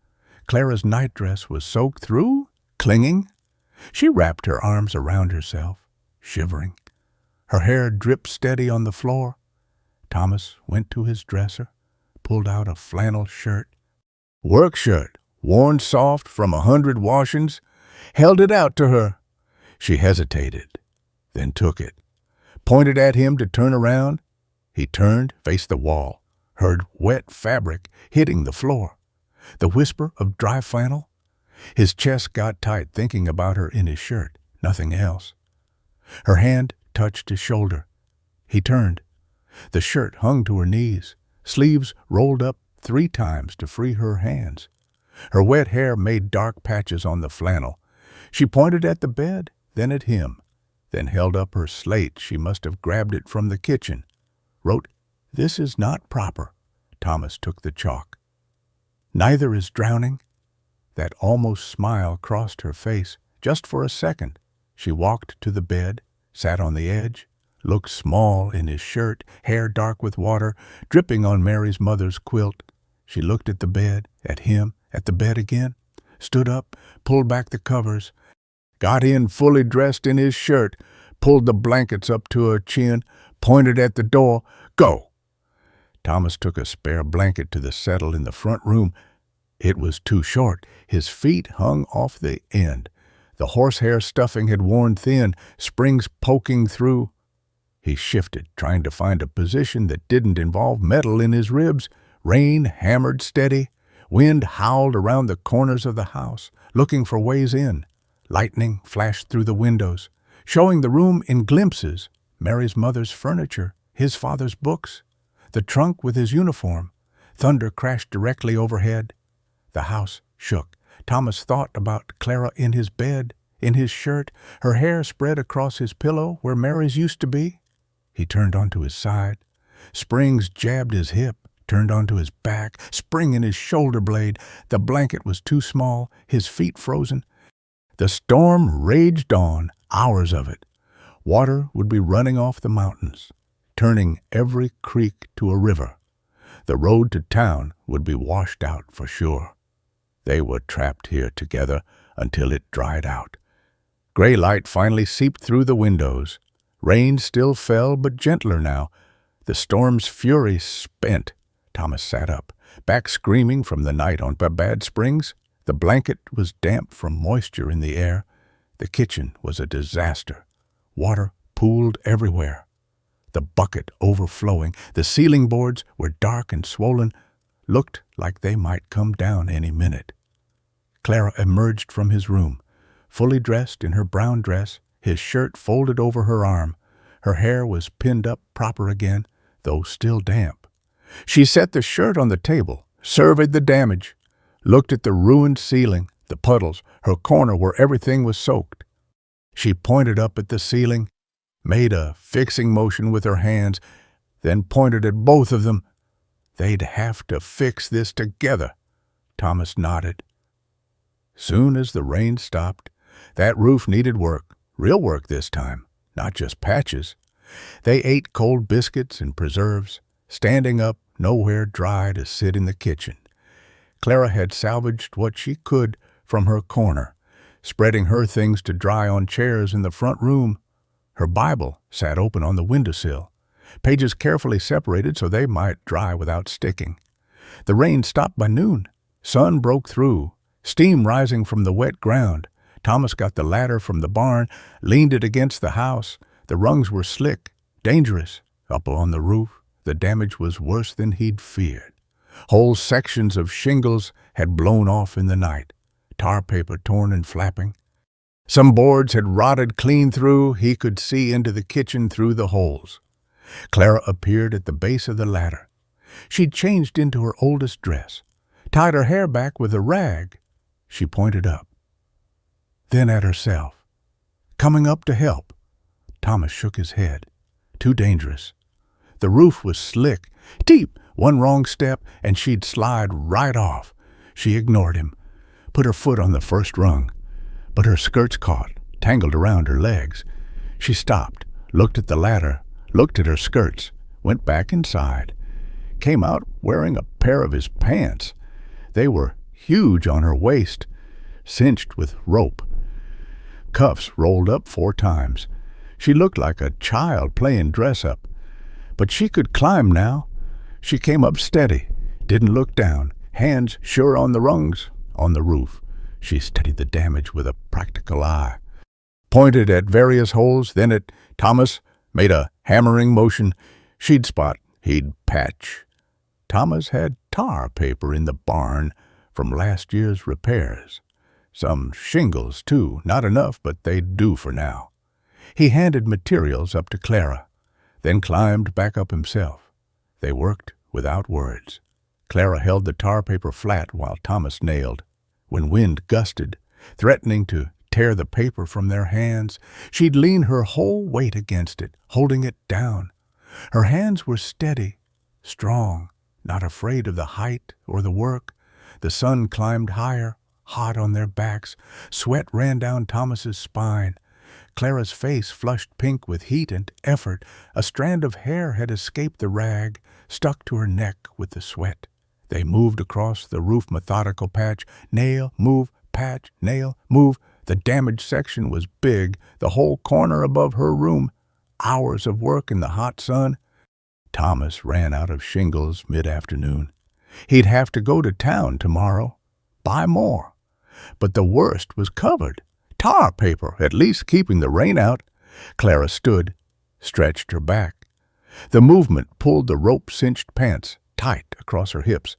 Clara's nightdress was soaked through, clinging. She wrapped her arms around herself, shivering. Her hair dripped steady on the floor. Thomas went to his dresser, pulled out a flannel shirt. Work shirt, worn soft from 100 washings, held it out to her. She hesitated, then took it, pointed at him to turn around. He turned, faced the wall, heard wet fabric hitting the floor, the whisper of dry flannel. His chest got tight thinking about her in his shirt, nothing else. Her hand touched his shoulder. He turned. The shirt hung to her knees, sleeves rolled up 3 times to free her hands. Her wet hair made dark patches on the flannel. She pointed at the bed, then at him, then held up her slate. She must have grabbed it from the kitchen. Wrote, "This is not proper." Thomas took the chalk. "Neither is drowning." That almost smile crossed her face, just for a second. She walked to the bed, sat on the edge, looked small in his shirt, hair dark with water, dripping on Mary's mother's quilt. She looked at the bed, at him, at the bed again, stood up, pulled back the covers, got in fully dressed in his shirt, pulled the blankets up to her chin, pointed at the door. "Go!" Thomas took a spare blanket to the settle in the front room. It was too short. His feet hung off the end. The horsehair stuffing had worn thin, springs poking through. He shifted, trying to find a position that didn't involve metal in his ribs. Rain hammered steady. Wind howled around the corners of the house, looking for ways in. Lightning flashed through the windows, showing the room in glimpses. Mary's mother's furniture, his father's books, the trunk with his uniform. Thunder crashed directly overhead. The house shook. Thomas thought about Clara in his bed, in his shirt, her hair spread across his pillow where Mary's used to be. He turned onto his side. Springs jabbed his hip, turned onto his back, spring in his shoulder blade. The blanket was too small, his feet frozen. The storm raged on, hours of it. Water would be running off the mountains, turning every creek to a river. The road to town would be washed out for sure. They were trapped here together until it dried out. Gray light finally seeped through the windows. Rain still fell, but gentler now. The storm's fury spent. Thomas sat up, back screaming from the night on Bad Springs. The blanket was damp from moisture in the air. The kitchen was a disaster. Water pooled everywhere. The bucket overflowing. The ceiling boards were dark and swollen, looked like they might come down any minute. Clara emerged from his room, fully dressed in her brown dress, his shirt folded over her arm. Her hair was pinned up proper again, though still damp. She set the shirt on the table, surveyed the damage, looked at the ruined ceiling, the puddles, her corner where everything was soaked. She pointed up at the ceiling, made a fixing motion with her hands, then pointed at both of them. They'd have to fix this together. Thomas nodded. Soon as the rain stopped, that roof needed work, real work this time, not just patches. They ate cold biscuits and preserves, standing up, nowhere dry to sit in the kitchen. Clara had salvaged what she could from her corner, spreading her things to dry on chairs in the front room. Her Bible sat open on the windowsill, pages carefully separated so they might dry without sticking. The rain stopped by noon. Sun broke through, steam rising from the wet ground. Thomas got the ladder from the barn, leaned it against the house. The rungs were slick, dangerous. Up on the roof, the damage was worse than he'd feared. Whole sections of shingles had blown off in the night, tar paper torn and flapping. Some boards had rotted clean through. He could see into the kitchen through the holes. Clara appeared at the base of the ladder. She'd changed into her oldest dress, tied her hair back with a rag. She pointed up, then at herself, coming up to help. Thomas shook his head. Too dangerous. The roof was slick, deep. One wrong step, and she'd slide right off. She ignored him, put her foot on the first rung, but her skirts caught, tangled around her legs. She stopped, looked at the ladder, looked at her skirts, went back inside, came out wearing a pair of his pants. They were huge on her waist, cinched with rope. Cuffs rolled up 4 times. She looked like a child playing dress-up. But she could climb now. She came up steady, Didn't look down, hands sure on the rungs, on the roof. She studied the damage with a practical eye. Pointed at various holes, then at Thomas, made a hammering motion. She'd spot, he'd patch. Thomas had tar paper in the barn from last year's repairs. Some shingles, too, not enough, but they'd do for now. He handed materials up to Clara, then climbed back up himself. They worked without words. Clara held the tar paper flat while Thomas nailed. When wind gusted, threatening to tear the paper from their hands, she'd lean her whole weight against it, holding it down. Her hands were steady, strong, not afraid of the height or the work. The sun climbed higher, hot on their backs. Sweat ran down Thomas's spine. Clara's face flushed pink with heat and effort. A strand of hair had escaped the rag, stuck to her neck with the sweat. They moved across the roof methodical patch. Nail, move, patch, nail, move. The damaged section was big, the whole corner above her room. Hours of work in the hot sun. Thomas ran out of shingles mid-afternoon. He'd have to go to town tomorrow, buy more. But the worst was covered. Tar paper, at least keeping the rain out. Clara stood, stretched her back. The movement pulled the rope-cinched pants tight across her hips.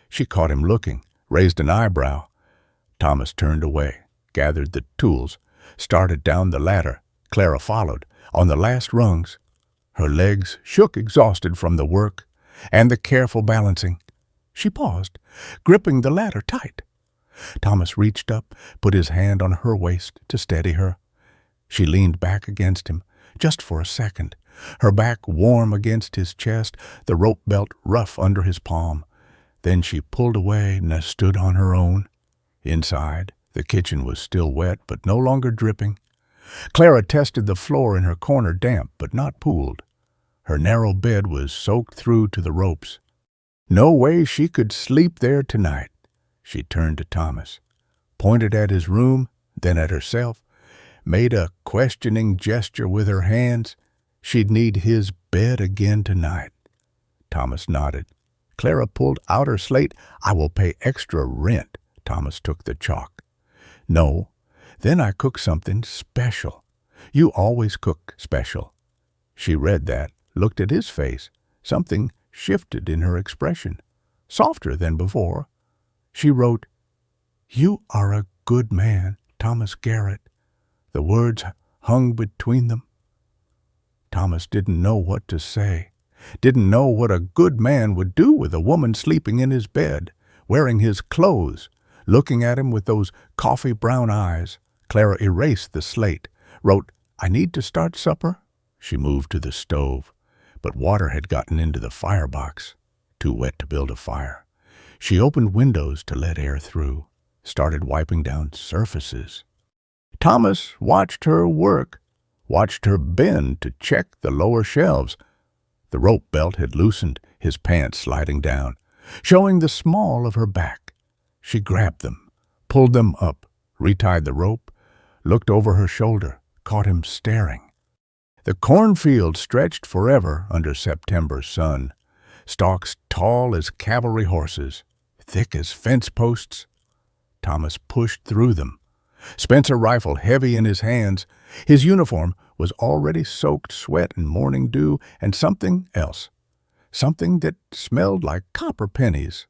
She caught him looking, raised an eyebrow. Thomas turned away, gathered the tools, started down the ladder. Clara followed. On the last rungs, her legs shook exhausted from the work and the careful balancing. She paused, gripping the ladder tight. Thomas reached up, put his hand on her waist to steady her. She leaned back against him, just for a second, her back warm against his chest, the rope belt rough under his palm. Then she pulled away and stood on her own. Inside, the kitchen was still wet, but no longer dripping. Clara tested the floor in her corner, damp but not pooled. Her narrow bed was soaked through to the ropes. No way she could sleep there tonight. She turned to Thomas, pointed at his room, then at herself, made a questioning gesture with her hands. She'd need his bed again tonight. Thomas nodded. Clara pulled out her slate. I will pay extra rent. Thomas took the chalk. No, then I cook something special. You always cook special. She read that, looked at his face. Something shifted in her expression, softer than before. She wrote, You are a good man, Thomas Garrett. The words hung between them. Thomas didn't know what to say, didn't know what a good man would do with a woman sleeping in his bed, wearing his clothes, looking at him with those coffee-brown eyes. Clara erased the slate, wrote, I need to start supper. She moved to the stove, but water had gotten into the firebox, too wet to build a fire. She opened windows to let air through, started wiping down surfaces. Thomas watched her work, watched her bend to check the lower shelves. The rope belt had loosened, his pants sliding down, showing the small of her back. She grabbed them, pulled them up, retied the rope, looked over her shoulder, caught him staring. The cornfield stretched forever under September's sun, stalks tall as cavalry horses, thick as fence posts. Thomas pushed through them, Spencer rifle heavy in his hands. His uniform was already soaked sweat and morning dew and something else, something that smelled like copper pennies.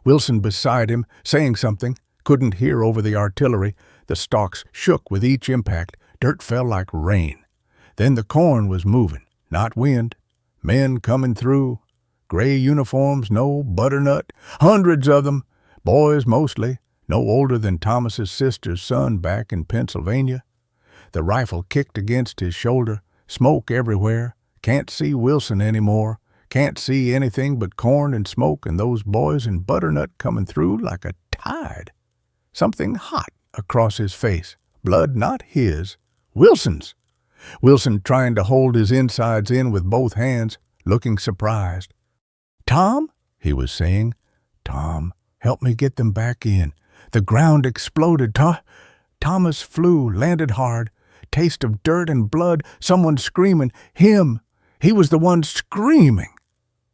Wilson beside him, saying something, couldn't hear over the artillery. The stalks shook with each impact. Dirt fell like rain. Then the corn was moving, not wind. Men coming through. Gray uniforms, no butternut. Hundreds of them. Boys mostly. No older than Thomas's sister's son back in Pennsylvania. The rifle kicked against his shoulder. Smoke everywhere. Can't see Wilson anymore. Can't see anything but corn and smoke and those boys in butternut coming through like a tide. Something hot across his face. Blood not his. Wilson's. Wilson trying to hold his insides in with both hands, looking surprised. Tom, he was saying. Tom, help me get them back in. The ground exploded. Thomas flew, landed hard. Taste of dirt and blood. Someone screaming. Him. He was the one screaming.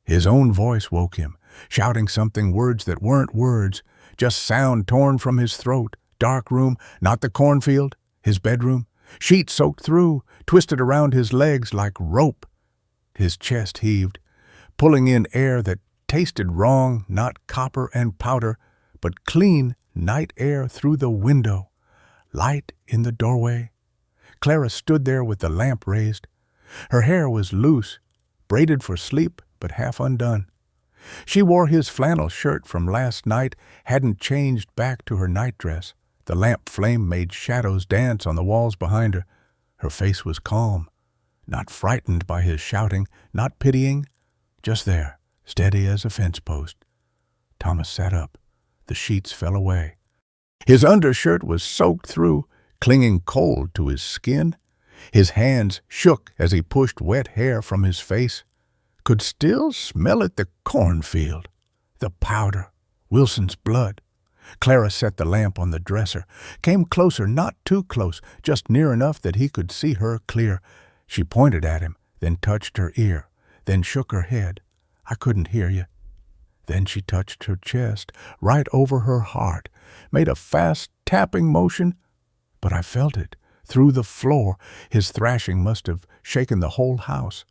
His own voice woke him. shouting something, words that weren't words, just sound torn from his throat. Dark room, not the cornfield, his bedroom. Sheet soaked through, twisted around his legs like rope. His chest heaved, pulling in air that tasted wrong, not copper and powder, but clean night air through the window. Light in the doorway. Clara stood there with the lamp raised. Her hair was loose, braided for sleep, but half undone. She wore his flannel shirt from last night, hadn't changed back to her nightdress. The lamp flame made shadows dance on the walls behind her. Her face was calm, not frightened by his shouting, not pitying, just there, steady as a fence post. Thomas sat up. The sheets fell away. His undershirt was soaked through, clinging cold to his skin. His hands shook as he pushed wet hair from his face. Could still smell it, the cornfield, the powder, Wilson's blood. Clara set the lamp on the dresser, came closer, not too close, just near enough that he could see her clear. She pointed at him, then touched her ear, then shook her head. I couldn't hear you. Then she touched her chest, right over her heart, made a fast tapping motion, but I felt it, through the floor. His thrashing must have shaken the whole house.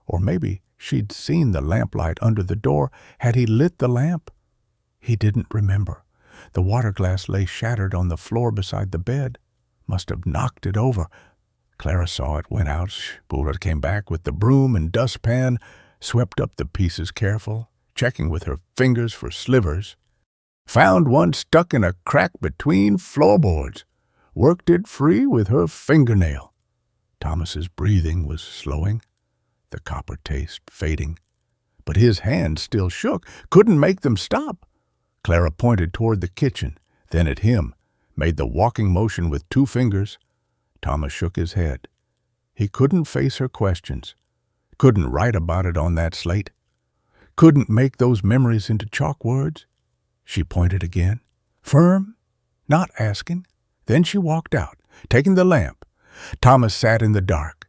Or maybe she'd seen the lamplight under the door. Had he lit the lamp? He didn't remember. The water glass lay shattered on the floor beside the bed. Must have knocked it over. Clara saw it, went out. Bullard came back with the broom and dustpan, swept up the pieces careful, checking with her fingers for slivers. Found one stuck in a crack between floorboards. Worked it free with her fingernail. Thomas's breathing was slowing, the copper taste fading. But his hands still shook, couldn't make them stop. Clara pointed toward the kitchen, then at him, made the walking motion with 2 fingers. Thomas shook his head. He couldn't face her questions, couldn't write about it on that slate, couldn't make those memories into chalk words. She pointed again, firm, not asking. Then she walked out, taking the lamp. Thomas sat in the dark.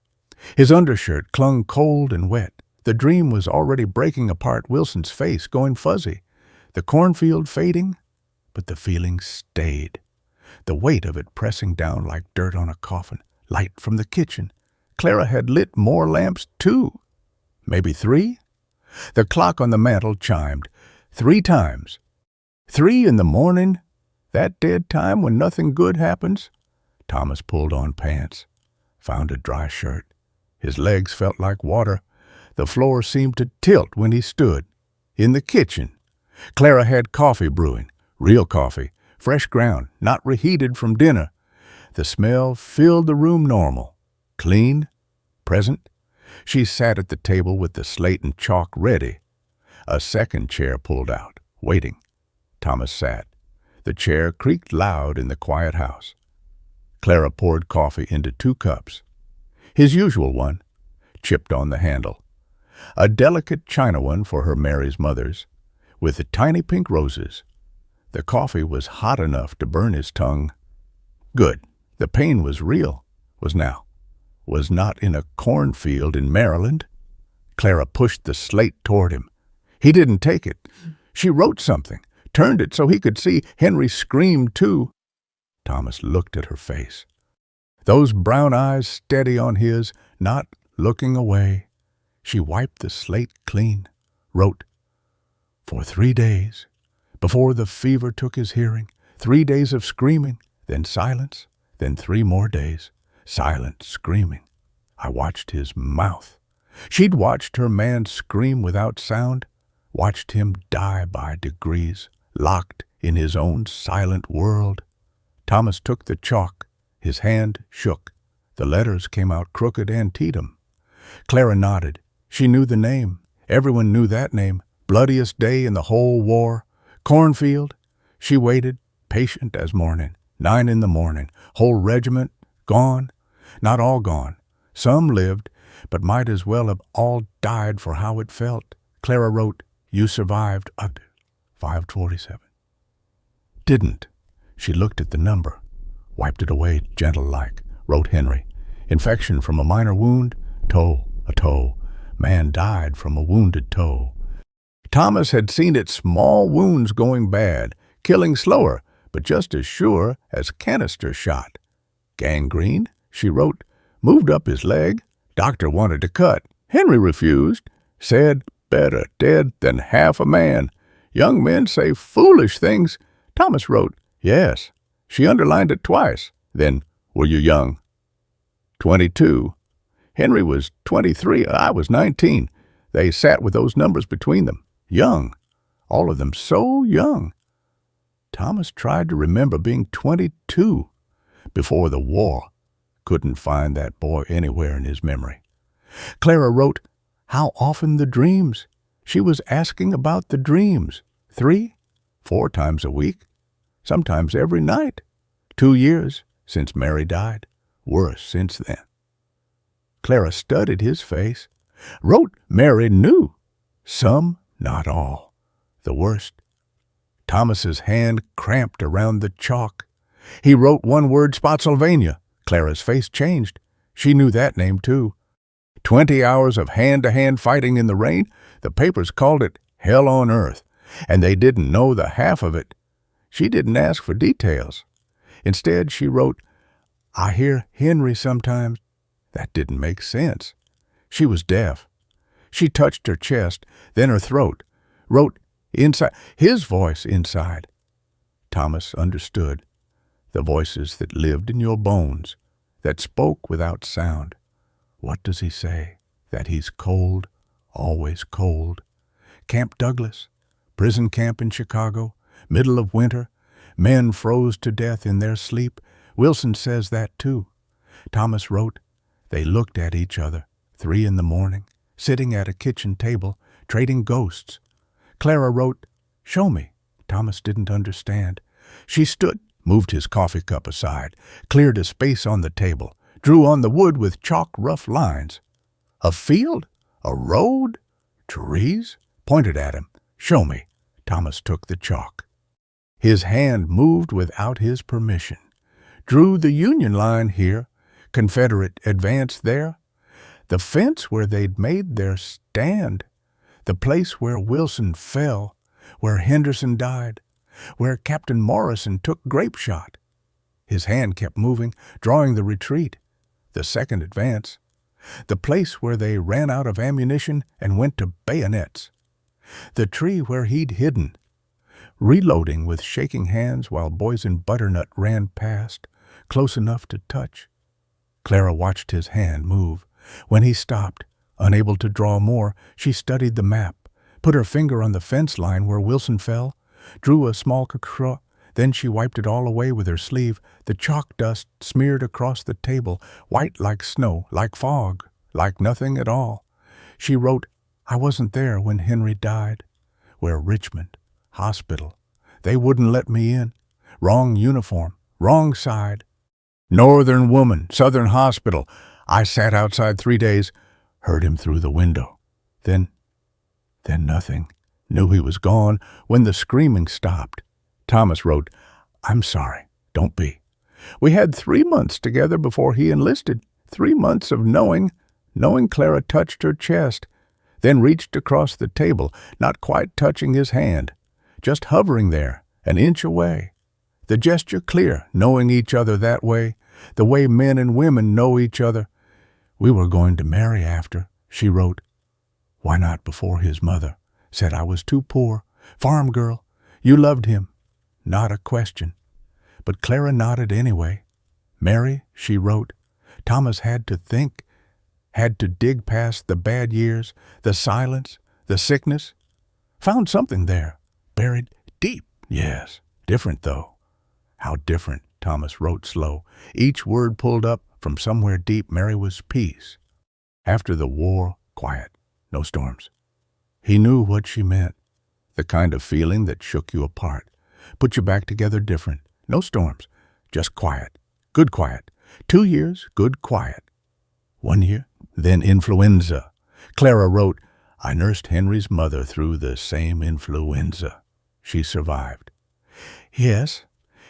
His undershirt clung cold and wet. The dream was already breaking apart, Wilson's face going fuzzy. The cornfield fading, but the feeling stayed. The weight of it pressing down like dirt on a coffin. Light from the kitchen. Clara had lit more lamps, too. Maybe 3? The clock on the mantel chimed 3 times. 3 in the morning, that dead time when nothing good happens. Thomas pulled on pants, found a dry shirt. His legs felt like water. The floor seemed to tilt when he stood. In the kitchen, Clara had coffee brewing, real coffee, fresh ground, not reheated from dinner. The smell filled the room normal, clean, present. She sat at the table with the slate and chalk ready. A second chair pulled out, waiting. Thomas sat. The chair creaked loud in the quiet house. Clara poured coffee into 2 cups. His usual one, chipped on the handle. A delicate china one for her Mary's mother's, with the tiny pink roses. The coffee was hot enough to burn his tongue. Good. The pain was real, was not in a cornfield in Maryland. Clara pushed the slate toward him. He didn't take it. She wrote something, turned it so he could see. Henry screamed too. Thomas looked at her face. Those brown eyes steady on his, not looking away. She wiped the slate clean, wrote, for 3 days, before the fever took his hearing, 3 days of screaming, then silence, then 3 more days, silent screaming. I watched his mouth. She'd watched her man scream without sound, watched him die by degrees, locked in his own silent world. Thomas took the chalk. His hand shook. The letters came out crooked antietam. Clara nodded. She knew the name. Everyone knew that name. Bloodiest day in the whole war. Cornfield. She waited, patient as morning. 9 in the morning. Whole regiment gone. Not all gone. Some lived, but might as well have all died for how it felt. Clara wrote, you survived up to 5:47. Didn't. She looked at the number, wiped it away gentle-like, wrote Henry. Infection from a minor wound, toe, a toe. Man died from a wounded toe. Thomas had seen its small wounds going bad, killing slower, but just as sure as canister shot. Gangrene, she wrote, moved up his leg. Doctor wanted to cut. Henry refused, said, better dead than half a man. Young men say foolish things. Thomas wrote, yes. She underlined it twice. Then, were you young? 22. Henry was 23. I was 19. They sat with those numbers between them. Young. All of them so young. Thomas tried to remember being 22 before the war. Couldn't find that boy anywhere in his memory. Clara wrote, how often the dreams. She was asking about the dreams. 3, 4 times a week. Sometimes every night. 2 years since Mary died. Worse since then. Clara studied his face. Wrote Mary knew. Some, not all. The worst. Thomas's hand cramped around the chalk. He wrote one word, Spotsylvania. Clara's face changed. She knew that name, too. 20 hours of hand-to-hand fighting in the rain. The papers called it hell on earth, and they didn't know the half of it. She didn't ask for details. Instead, she wrote, I hear Henry sometimes. That didn't make sense. She was deaf. She touched her chest, then her throat, wrote inside, his voice inside. Thomas understood. The voices that lived in your bones, that spoke without sound. What does he say? That he's cold, always cold. Camp Douglas, prison camp in Chicago, middle of winter. Men froze to death in their sleep. Wilson says that too. Thomas wrote, they looked at each other, 3 in the morning, sitting at a kitchen table, trading ghosts. Clara wrote, show me. Thomas didn't understand. She stood, moved his coffee cup aside, cleared a space on the table, drew on the wood with chalk rough lines. A field? A road? Trees? Pointed at him. Show me. Thomas took the chalk. His hand moved without his permission. Drew the Union line here, Confederate advance there. The fence where they'd made their stand. The place where Wilson fell, where Henderson died, where Captain Morrison took grape shot. His hand kept moving, drawing the retreat, the second advance. The place where they ran out of ammunition and went to bayonets. The tree where he'd hidden, reloading with shaking hands while boys in butternut ran past, close enough to touch. Clara watched his hand move. When he stopped, unable to draw more, she studied the map, put her finger on the fence line where Wilson fell, drew a small croix. Then she wiped it all away with her sleeve. The chalk dust smeared across the table, white like snow, like fog, like nothing at all. She wrote, I wasn't there when Henry died. Where Richmond, hospital. They wouldn't let me in. Wrong uniform, wrong side. Northern woman, Southern hospital. I sat outside 3 days, heard him through the window. Then nothing. Knew he was gone when the screaming stopped. Thomas wrote, I'm sorry, don't be. We had 3 months together before he enlisted. 3 months of knowing. Clara touched her chest, then reached across the table, not quite touching his hand, just hovering there, an inch away. The gesture clear, knowing each other that way, the way men and women know each other. We were going to marry after, she wrote. Why not before his mother? Said I was too poor. Farm girl. You loved him. Not a question. But Clara nodded anyway. Mary, she wrote. Thomas had to think, had to dig past the bad years, the silence, the sickness. Found something there, buried deep, yes, different though. How different, Thomas wrote slow. Each word pulled up from somewhere deep. Mary was peace. After the war, quiet, no storms. He knew what she meant, the kind of feeling that shook you apart, put you back together different. No storms, just quiet, good quiet. 2 years, good quiet. 1 year, then influenza. Clara wrote, I nursed Henry's mother through the same influenza. She survived. Yes,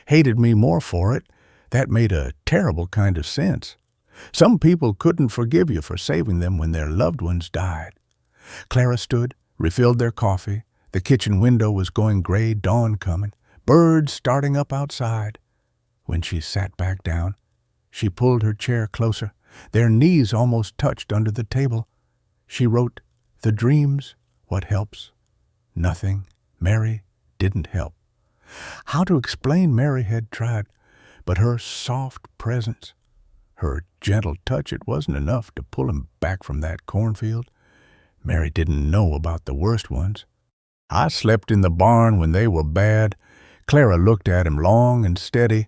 hated me more for it. That made a terrible kind of sense. Some people couldn't forgive you for saving them when their loved ones died. Clara stood, refilled their coffee, The kitchen window was going gray, dawn coming, birds starting up outside. When she sat back down, she pulled her chair closer. Their knees almost touched under the table. She wrote, "The dreams, what helps? Nothing. Mary didn't help." How to explain Mary had tried, but her soft presence, her gentle touch, it wasn't enough to pull him back from that cornfield. Mary didn't know about the worst ones. "I slept in the barn when they were bad." Clara looked at him long and steady,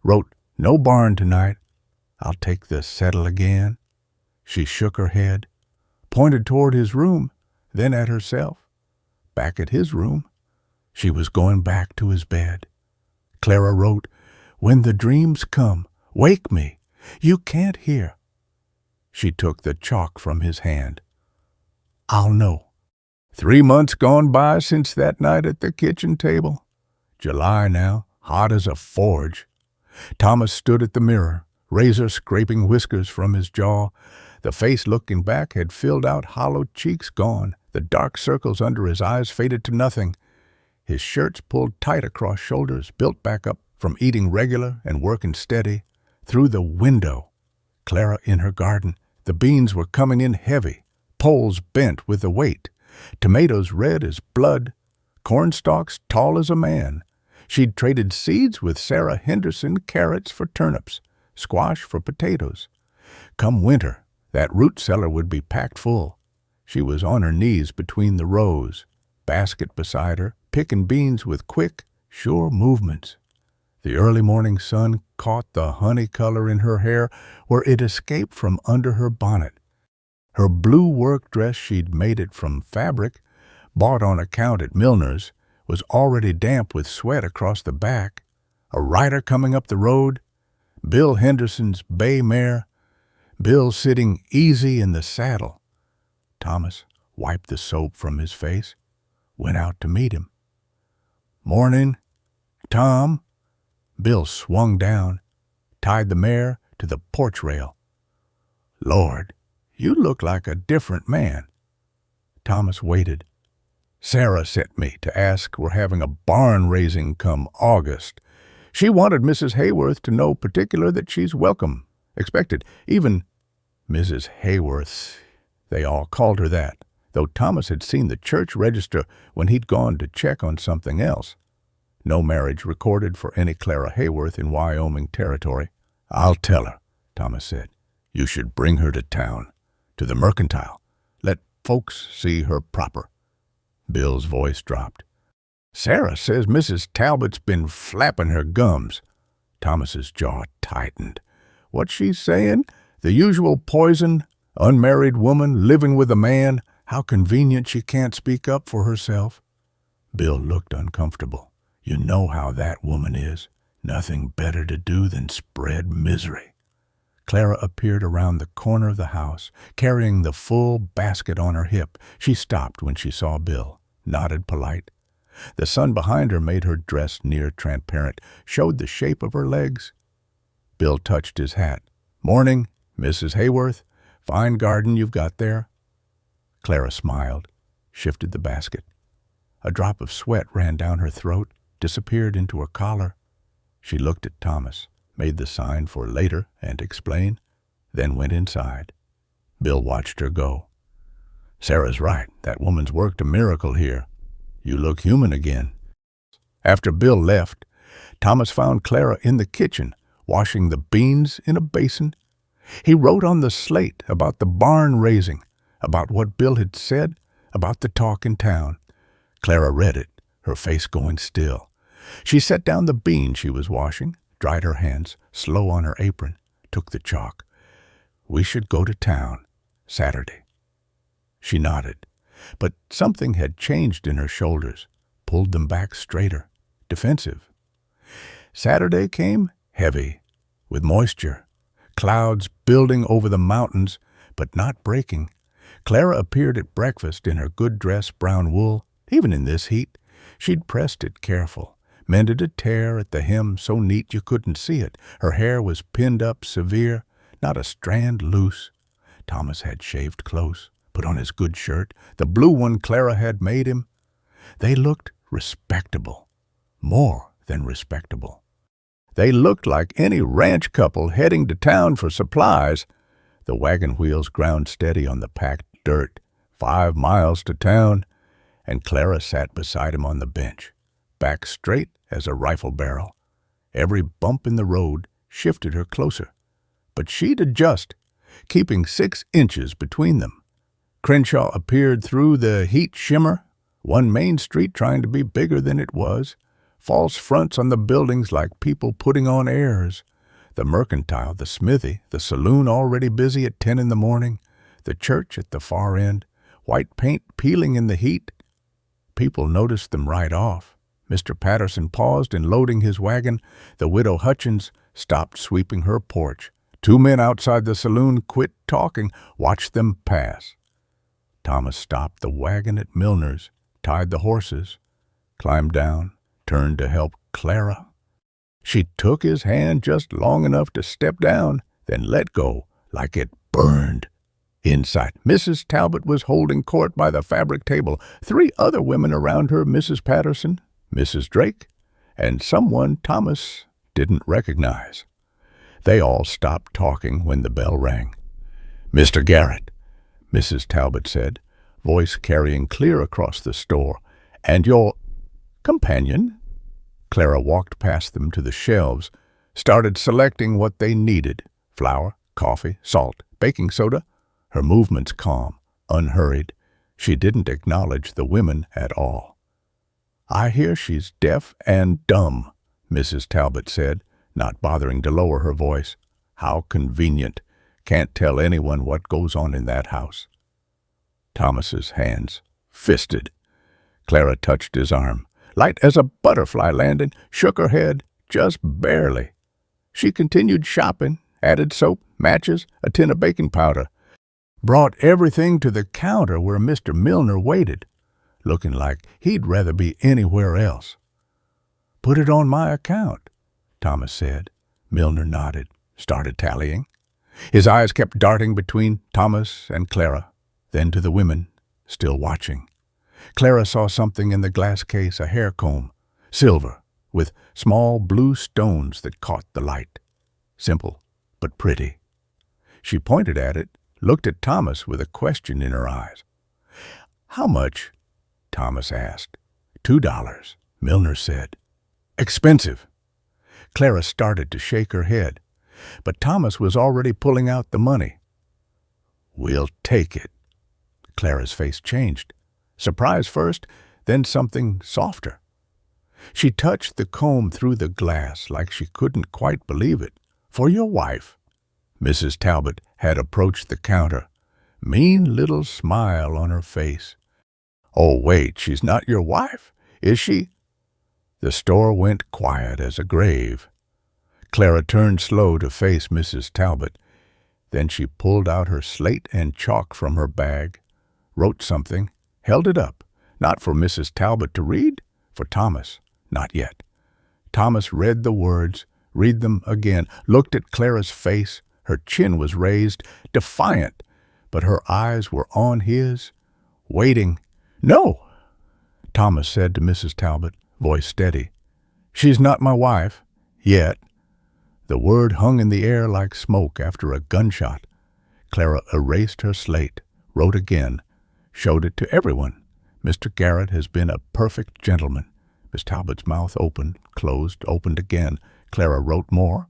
wrote, "No barn tonight. I'll take the settle again." She shook her head, pointed toward his room, then at herself. Back at his room. She was going back to his bed. Clara wrote, "When the dreams come, wake me. You can't hear." She took the chalk from his hand. "I'll know." 3 months gone by since that night at the kitchen table. July now, hot as a forge. Thomas stood at the mirror, razor scraping whiskers from his jaw. The face looking back had filled out, hollow cheeks gone. The dark circles under his eyes faded to nothing. His shirts pulled tight across shoulders, built back up from eating regular and working steady. Through the window, Clara in her garden, the beans were coming in heavy, poles bent with the weight, tomatoes red as blood, cornstalks tall as a man. She'd traded seeds with Sarah Henderson, carrots for turnips, squash for potatoes. Come winter, that root cellar would be packed full. She was on her knees between the rows, basket beside her, picking beans with quick, sure movements. The early morning sun caught the honey color in her hair where it escaped from under her bonnet. Her blue work dress, she'd made it from fabric, bought on account at Milner's, was already damp with sweat across the back. A rider coming up the road, Bill Henderson's bay mare, Bill sitting easy in the saddle. Thomas wiped the soap from his face, went out to meet him. "Morning, Tom." Bill swung down, tied the mare to the porch rail. "Lord, you look like a different man." Thomas waited. "Sarah sent me to ask we're having a barn raising come August. She wanted Mrs. Hayworth to know particular that she's welcome, expected, even Mrs. Hayworth." They all called her that, though Thomas had seen the church register when he'd gone to check on something else. No marriage recorded for any Clara Hayworth in Wyoming territory. "I'll tell her," Thomas said. "You should bring her to town, to the Mercantile. Let folks see her proper." Bill's voice dropped. "Sarah says Mrs. Talbot's been flapping her gums." Thomas's jaw tightened. "What's she saying? The usual poison? Unmarried woman living with a man? How convenient she can't speak up for herself." Bill looked uncomfortable. "You know how that woman is. Nothing better to do than spread misery." Clara appeared around the corner of the house, carrying the full basket on her hip. She stopped when she saw Bill, nodded polite. The sun behind her made her dress near transparent, showed the shape of her legs. Bill touched his hat. "Morning, Mrs. Hayworth. Fine garden you've got there." Clara smiled, shifted the basket. A drop of sweat ran down her throat, disappeared into her collar. She looked at Thomas, made the sign for later and explain, then went inside. Bill watched her go. "Sarah's right. That woman's worked a miracle here. You look human again." After Bill left, Thomas found Clara in the kitchen, washing the beans in a basin. He wrote on the slate about the barn raising, about what Bill had said, about the talk in town. Clara read it, her face going still. She set down the beans she was washing, dried her hands, slow on her apron, took the chalk. "We should go to town, Saturday." She nodded, but something had changed in her shoulders, pulled them back straighter, defensive. Saturday came heavy, with moisture, clouds building over the mountains, but not breaking. Clara appeared at breakfast in her good-dress brown wool. Even in this heat, she'd pressed it careful, mended a tear at the hem so neat you couldn't see it. Her hair was pinned up severe, not a strand loose. Thomas had shaved close, put on his good shirt, the blue one Clara had made him. They looked respectable, more than respectable. They looked like any ranch couple heading to town for supplies. The wagon wheels ground steady on the packed dirt, 5 miles to town, and Clara sat beside him on the bench, back straight as a rifle barrel. Every bump in the road shifted her closer, but she'd adjust, keeping 6 inches between them. Crenshaw appeared through the heat shimmer, one main street trying to be bigger than it was, false fronts on the buildings like people putting on airs. The mercantile, the smithy, the saloon already busy at 10 in the morning, the church at the far end, white paint peeling in the heat. People noticed them right off. Mr. Patterson paused in loading his wagon. The widow Hutchins stopped sweeping her porch. 2 men outside the saloon quit talking, watched them pass. Thomas stopped the wagon at Milner's, tied the horses, climbed down, turned to help Clara. She took his hand just long enough to step down, then let go like it burned. Inside, Mrs. Talbot was holding court by the fabric table. 3 other women around her, Mrs. Patterson, Mrs. Drake, and someone Thomas didn't recognize. They all stopped talking when the bell rang. "Mr. Garrett," Mrs. Talbot said, voice carrying clear across the store, "and your companion?" Clara walked past them to the shelves, started selecting what they needed: flour, coffee, salt, baking soda. Her movements calm, unhurried. She didn't acknowledge the women at all. "I hear she's deaf and dumb," Mrs. Talbot said, not bothering to lower her voice. "How convenient. Can't tell anyone what goes on in that house." Thomas's hands fisted. Clara touched his arm, light as a butterfly landing, shook her head, just barely. She continued shopping, added soap, matches, a tin of baking powder, brought everything to the counter where Mr. Milner waited, looking like he'd rather be anywhere else. "Put it on my account," Thomas said. Milner nodded, started tallying. His eyes kept darting between Thomas and Clara, then to the women, still watching. Clara saw something in the glass case, a hair comb, silver, with small blue stones that caught the light. Simple, but pretty. She pointed at it, looked at Thomas with a question in her eyes. "How much?" Thomas asked. $2, Milner said. "Expensive." Clara started to shake her head, but Thomas was already pulling out the money. "We'll take it." Clara's face changed. Surprise first, then something softer. She touched the comb through the glass like she couldn't quite believe it. "For your wife." Mrs. Talbot had approached the counter, mean little smile on her face. "Oh, wait, she's not your wife, is she?" The store went quiet as a grave. Clara turned slow to face Mrs. Talbot. Then she pulled out her slate and chalk from her bag, wrote something, held it up, not for Mrs. Talbot to read, for Thomas, not yet. Thomas read the words, read them again, looked at Clara's face. Her chin was raised, defiant, but her eyes were on his, waiting. "No," Thomas said to Mrs. Talbot, voice steady. "She's not my wife, yet." The word hung in the air like smoke after a gunshot. Clara erased her slate, wrote again, showed it to everyone. "Mr. Garrett has been a perfect gentleman." Miss Talbot's mouth opened, closed, opened again. Clara wrote more.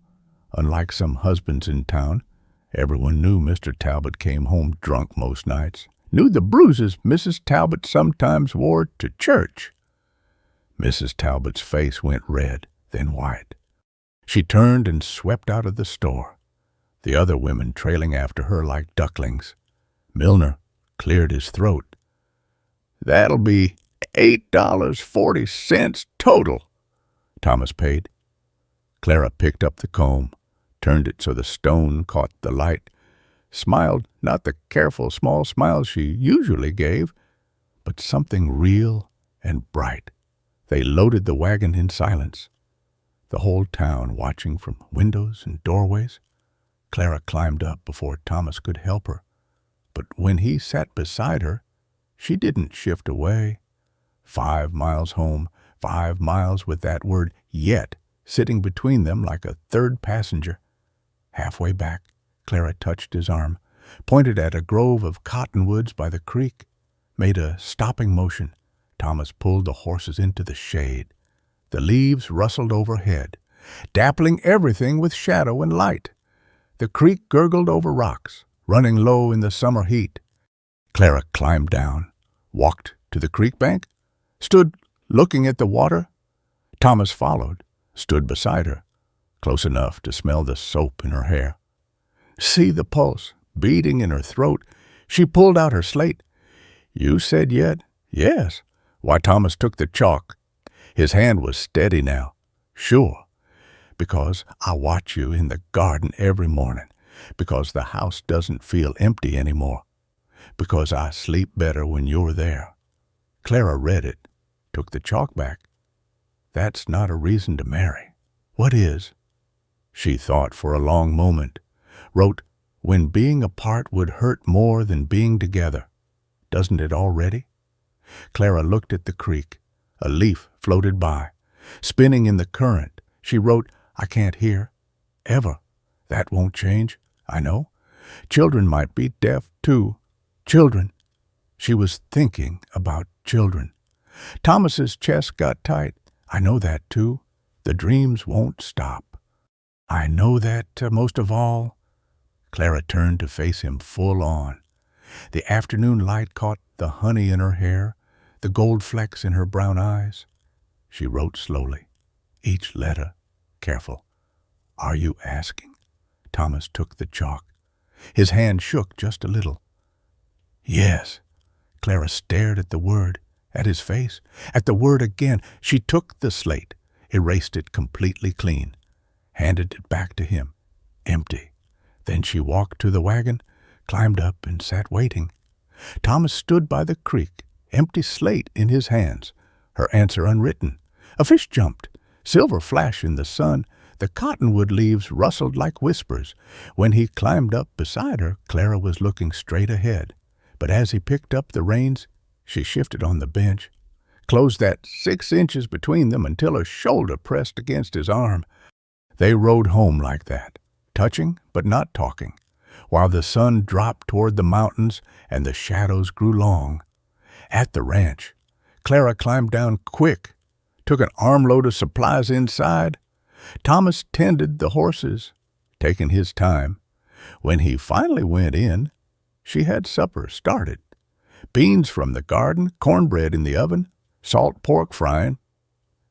Unlike some husbands in town, everyone knew Mr. Talbot came home drunk most nights, knew the bruises Mrs. Talbot sometimes wore to church. Mrs. Talbot's face went red, then white. She turned and swept out of the store, the other women trailing after her like ducklings. Milner cleared his throat. "That'll be $8.40 total." Thomas paid. Clara picked up the comb, turned it so the stone caught the light, smiled, not the careful small smile she usually gave, but something real and bright. They loaded the wagon in silence, the whole town watching from windows and doorways. Clara climbed up before Thomas could help her, but when he sat beside her, she didn't shift away. 5 miles home, 5 miles with that word yet sitting between them like a third passenger. Halfway back, Clara touched his arm, pointed at a grove of cottonwoods by the creek, made a stopping motion. Thomas pulled the horses into the shade. The leaves rustled overhead, dappling everything with shadow and light. The creek gurgled over rocks, running low in the summer heat. Clara climbed down, walked to the creek bank, stood looking at the water. Thomas followed, stood beside her, close enough to smell the soap in her hair. See the pulse beating in her throat. She pulled out her slate. "You said yet?" "Yes." Why, Thomas took the chalk. His hand was steady now. "Sure. Because I watch you in the garden every morning. Because the house doesn't feel empty anymore. Because I sleep better when you're there." Clara read it, took the chalk back. "That's not a reason to marry." "What is?" She thought for a long moment. Wrote, "When being apart would hurt more than being together. Doesn't it already?" Clara looked at the creek. A leaf floated by, spinning in the current. She wrote, "I can't hear. Ever. That won't change. I know. Children might be deaf, too. Children." She was thinking about children. Thomas's chest got tight. "I know that, too. The dreams won't stop. I know that most of all." Clara turned to face him full on. The afternoon light caught the honey in her hair, the gold flecks in her brown eyes. She wrote slowly, each letter careful. "Are you asking?" Thomas took the chalk. His hand shook just a little. "Yes." Clara stared at the word, at his face, at the word again. She took the slate, erased it completely clean, handed it back to him, empty. Then she walked to the wagon, climbed up and sat waiting. Thomas stood by the creek, empty slate in his hands, her answer unwritten. A fish jumped, silver flash in the sun. The cottonwood leaves rustled like whispers. When he climbed up beside her, Clara was looking straight ahead. But as he picked up the reins, she shifted on the bench, closed that 6 inches between them until her shoulder pressed against his arm. They rode home like that, touching but not talking, while the sun dropped toward the mountains and the shadows grew long. At the ranch, Clara climbed down quick, took an armload of supplies inside. Thomas tended the horses, taking his time. When he finally went in, she had supper started. Beans from the garden, cornbread in the oven, salt pork frying.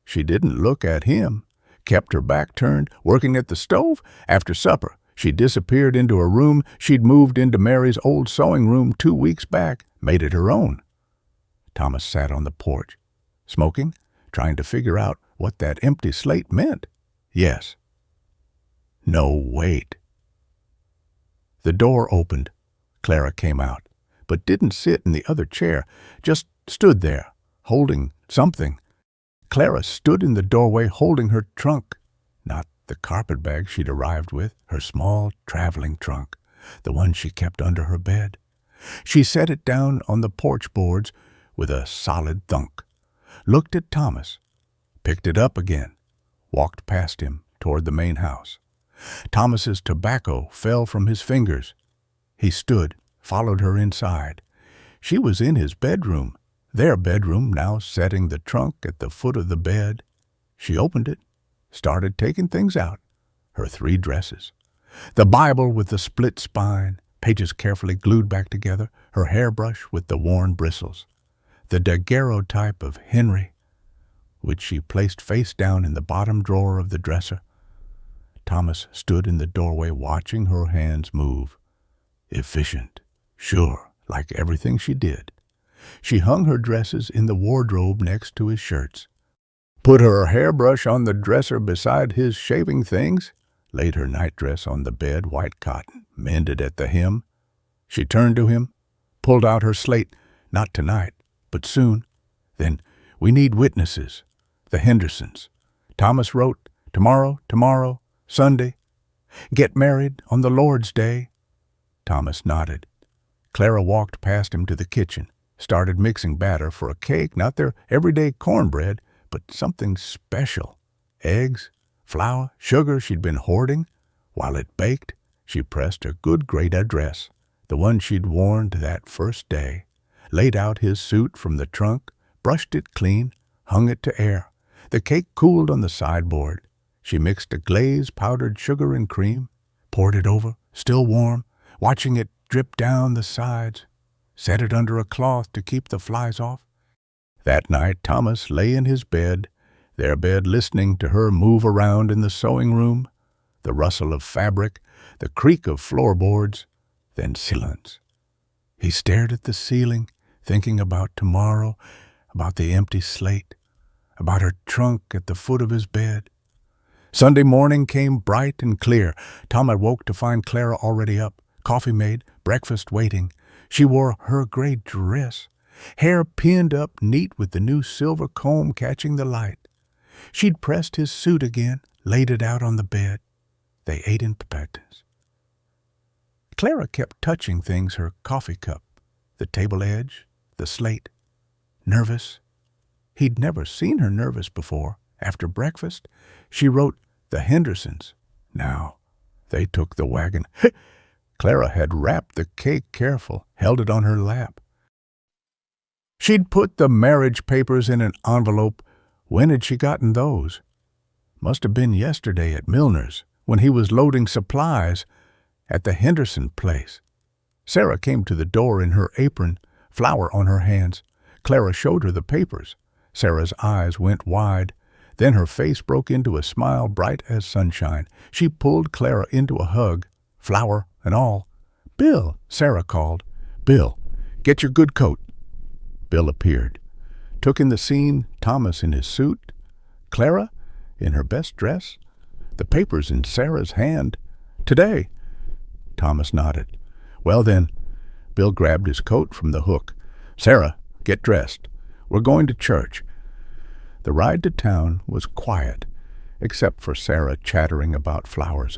She didn't look at him, kept her back turned, working at the stove. After supper, she disappeared into a room she'd moved into Mary's old sewing room 2 weeks back, made it her own. Thomas sat on the porch, smoking, trying to figure out what that empty slate meant. Yes. No, wait. The door opened. Clara came out, but didn't sit in the other chair, just stood there, holding something. Clara stood in the doorway holding her trunk, not the carpet bag she'd arrived with, her small traveling trunk, the one she kept under her bed. She set it down on the porch boards with a solid thunk, looked at Thomas, picked it up again, walked past him toward the main house. Thomas's tobacco fell from his fingers. He stood, followed her inside. She was in his bedroom, their bedroom, now setting the trunk at the foot of the bed. She opened it, started taking things out, her 3 dresses. The Bible with the split spine, pages carefully glued back together, her hairbrush with the worn bristles. The daguerreotype of Henry, which she placed face down in the bottom drawer of the dresser. Thomas stood in the doorway watching her hands move. Efficient, sure, like everything she did. She hung her dresses in the wardrobe next to his shirts, put her hairbrush on the dresser beside his shaving things, laid her nightdress on the bed, white cotton, mended at the hem. She turned to him, pulled out her slate, not tonight, but soon. Then, we need witnesses, the Hendersons. Thomas wrote, tomorrow, Sunday. Get married on the Lord's Day. Thomas nodded. Clara walked past him to the kitchen, started mixing batter for a cake, not their everyday cornbread, but something special. Eggs, flour, sugar she'd been hoarding. While it baked, she pressed her good great address, the one she'd worn that first day, laid out his suit from the trunk, brushed it clean, hung it to air. The cake cooled on the sideboard. She mixed a glaze, powdered sugar and cream, poured it over, still warm, watching it drip down the sides, set it under a cloth to keep the flies off. That night Thomas lay in his bed, their bed, listening to her move around in the sewing room, the rustle of fabric, the creak of floorboards, then silence. He stared at the ceiling, thinking about tomorrow, about the empty slate, about her trunk at the foot of his bed. Sunday morning came bright and clear. Tom awoke to find Clara already up, coffee made, breakfast waiting. She wore her gray dress, hair pinned up neat with the new silver comb catching the light. She'd pressed his suit again, laid it out on the bed. They ate in papatas. Clara kept touching things, her coffee cup, the table edge, the slate. Nervous. He'd never seen her nervous before. After breakfast, she wrote the Hendersons. Now, they took the wagon. Clara had wrapped the cake careful, held it on her lap. She'd put the marriage papers in an envelope. When had she gotten those? Must have been yesterday at Milner's, when he was loading supplies at the Henderson place. Sarah came to the door in her apron, flour on her hands. Clara showed her the papers. Sarah's eyes went wide. Then her face broke into a smile bright as sunshine. She pulled Clara into a hug, flour and all. "Bill," Sarah called. "Bill, get your good coat." Bill appeared, took in the scene, Thomas in his suit, Clara in her best dress, the papers in Sarah's hand. "Today." Thomas nodded. "Well then." Bill grabbed his coat from the hook. "Sarah, get dressed. We're going to church." The ride to town was quiet, except for Sarah chattering about flowers.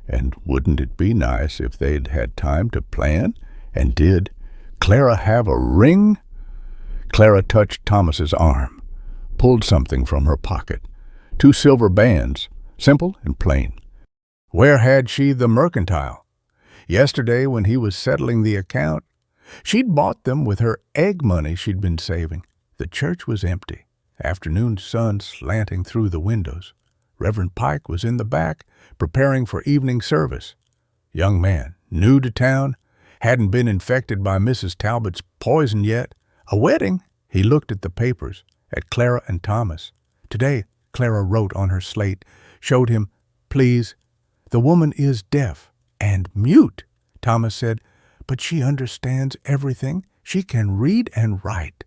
And wouldn't it be nice if they'd had time to plan? And did Clara have a ring? Clara touched Thomas's arm, pulled something from her pocket. 2 silver bands, simple and plain. Where had she the mercantile? Yesterday, when he was settling the account, she'd bought them with her egg money she'd been saving. The church was empty. Afternoon sun slanting through the windows. Reverend Pike was in the back, preparing for evening service. Young man, new to town, hadn't been infected by Mrs. Talbot's poison yet. A wedding? He looked at the papers, at Clara and Thomas. Today, Clara wrote on her slate, showed him, "Please, the woman is deaf and mute," Thomas said, "but she understands everything. She can read and write."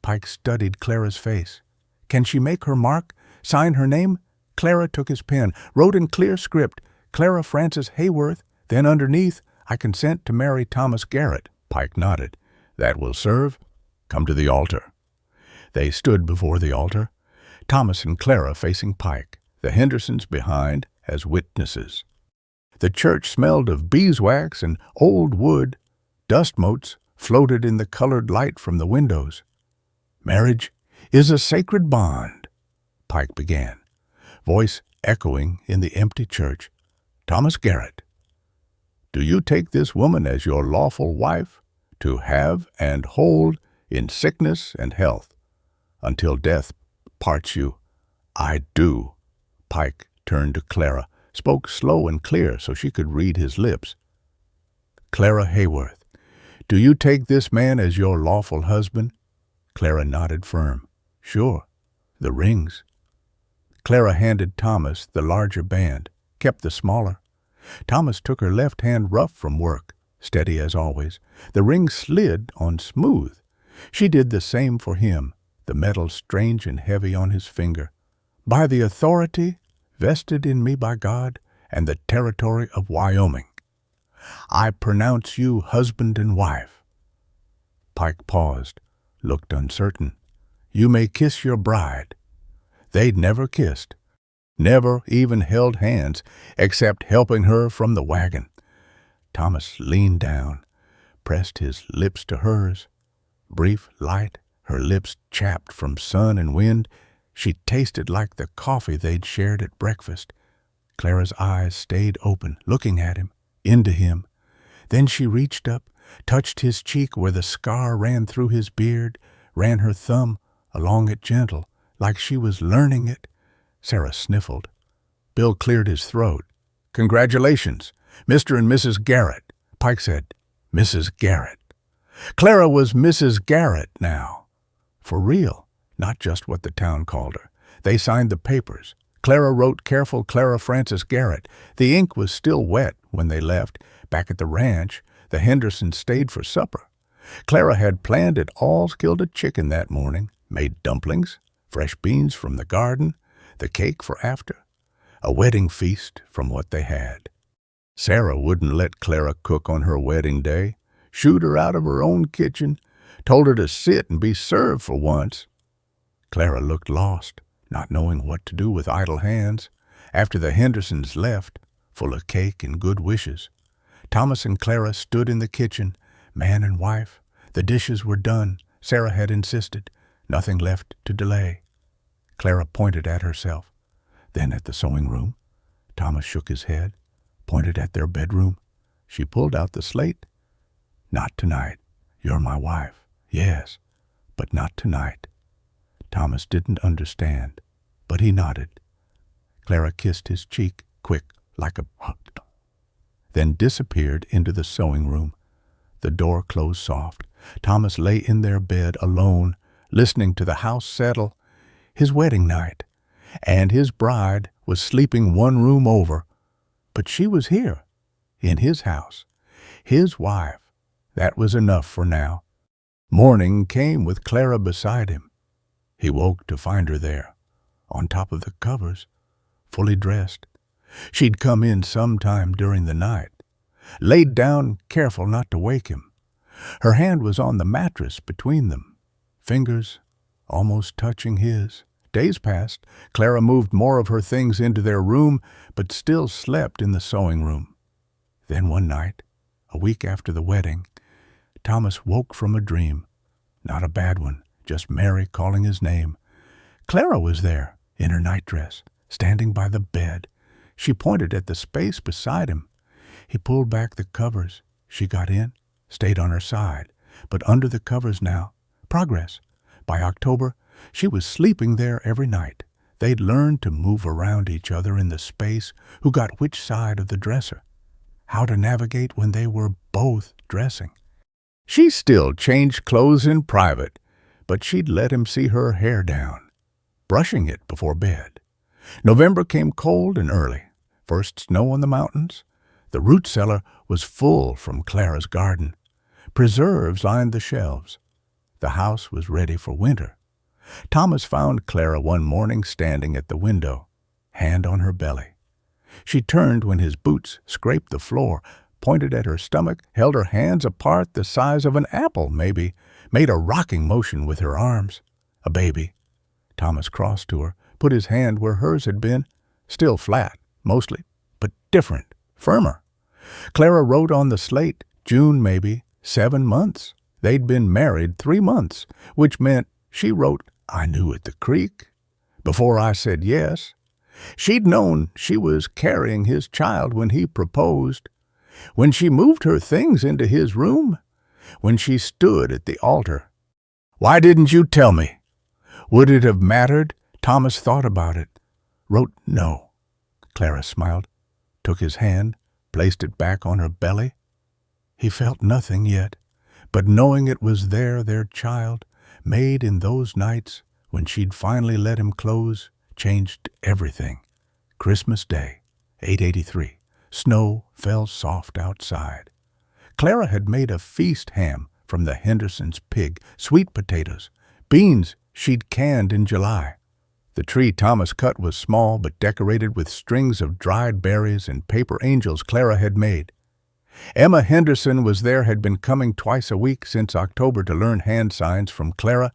Pike studied Clara's face. "Can she make her mark? Sign her name?" Clara took his pen, wrote in clear script, "Clara Frances Hayworth," then underneath, "I consent to marry Thomas Garrett." Pike nodded. "That will serve. Come to the altar." They stood before the altar, Thomas and Clara facing Pike, the Hendersons behind as witnesses. The church smelled of beeswax and old wood. Dust motes floated in the colored light from the windows. "Marriage is a sacred bond," Pike began, voice echoing in the empty church. "Thomas Garrett, do you take this woman as your lawful wife, to have and hold in sickness and health, until death parts you?" "I do." Pike turned to Clara, spoke slow and clear so she could read his lips. "Clara Hayworth, do you take this man as your lawful husband?" Clara nodded firm. "Sure." "The rings?" Clara handed Thomas the larger band, kept the smaller. Thomas took her left hand rough from work, steady as always. The ring slid on smooth. She did the same for him, the metal strange and heavy on his finger. "By the authority vested in me by God and the territory of Wyoming, I pronounce you husband and wife." Pike paused, looked uncertain. "You may kiss your bride." They'd never kissed, never even held hands, except helping her from the wagon. Thomas leaned down, pressed his lips to hers. Brief, light, her lips chapped from sun and wind, she tasted like the coffee they'd shared at breakfast. Clara's eyes stayed open, looking at him, into him. Then she reached up, touched his cheek where the scar ran through his beard, ran her thumb along it gentle, like she was learning it. Sarah sniffled. Bill cleared his throat. "Congratulations, Mr. and Mrs. Garrett." Pike said, "Mrs. Garrett." Clara was Mrs. Garrett now. For real, not just what the town called her. They signed the papers. Clara wrote careful Clara Frances Garrett. The ink was still wet when they left. Back at the ranch, the Hendersons stayed for supper. Clara had planned it all, skilled a chicken that morning, made dumplings, fresh beans from the garden, the cake for after. A wedding feast from what they had. Sarah wouldn't let Clara cook on her wedding day, shooed her out of her own kitchen, told her to sit and be served for once. Clara looked lost, not knowing what to do with idle hands, after the Hendersons left, full of cake and good wishes. Thomas and Clara stood in the kitchen, man and wife. The dishes were done, Sarah had insisted, nothing left to delay. Clara pointed at herself, then at the sewing room. Thomas shook his head, pointed at their bedroom. She pulled out the slate. "Not tonight. You're my wife. Yes, but not tonight." Thomas didn't understand, but he nodded. Clara kissed his cheek, quick, like a then disappeared into the sewing room. The door closed soft. Thomas lay in their bed alone, listening to the house settle. His wedding night, and his bride was sleeping one room over. But she was here, in his house, his wife. That was enough for now. Morning came with Clara beside him. He woke to find her there, on top of the covers, fully dressed. She'd come in sometime during the night, laid down, careful not to wake him. Her hand was on the mattress between them, fingers almost touching his. Days passed. Clara moved more of her things into their room, but still slept in the sewing room. Then one night, a week after the wedding, Thomas woke from a dream. Not a bad one, just Mary calling his name. Clara was there, in her nightdress, standing by the bed. She pointed at the space beside him. He pulled back the covers. She got in, stayed on her side, but under the covers now. Progress. By October, she was sleeping there every night. They'd learned to move around each other in the space, who got which side of the dresser, how to navigate when they were both dressing. She still changed clothes in private, but she'd let him see her hair down, brushing it before bed. November came cold and early. First snow on the mountains. The root cellar was full from Clara's garden. Preserves lined the shelves. The house was ready for winter. Thomas found Clara one morning standing at the window, hand on her belly. She turned when his boots scraped the floor, pointed at her stomach, held her hands apart the size of an apple, maybe, made a rocking motion with her arms. A baby. Thomas crossed to her, put his hand where hers had been, still flat, mostly, but different, firmer. Clara wrote on the slate, June maybe, 7 months. They'd been married 3 months, which meant she wrote, "I knew at the creek," before I said yes. She'd known she was carrying his child when he proposed, when she moved her things into his room, when she stood at the altar. "Why didn't you tell me?" Would it have mattered? Thomas thought about it. Wrote no. Clara smiled, took his hand, placed it back on her belly. He felt nothing yet, but knowing it was there, their child, made in those nights when she'd finally let him close, changed everything. Christmas Day, 883. Snow fell soft outside. Clara had made a feast ham from the Hendersons' pig, sweet potatoes, beans she'd canned in July. The tree Thomas cut was small but decorated with strings of dried berries and paper angels Clara had made. Emma Henderson was there, had been coming twice a week since October to learn hand signs from Clara.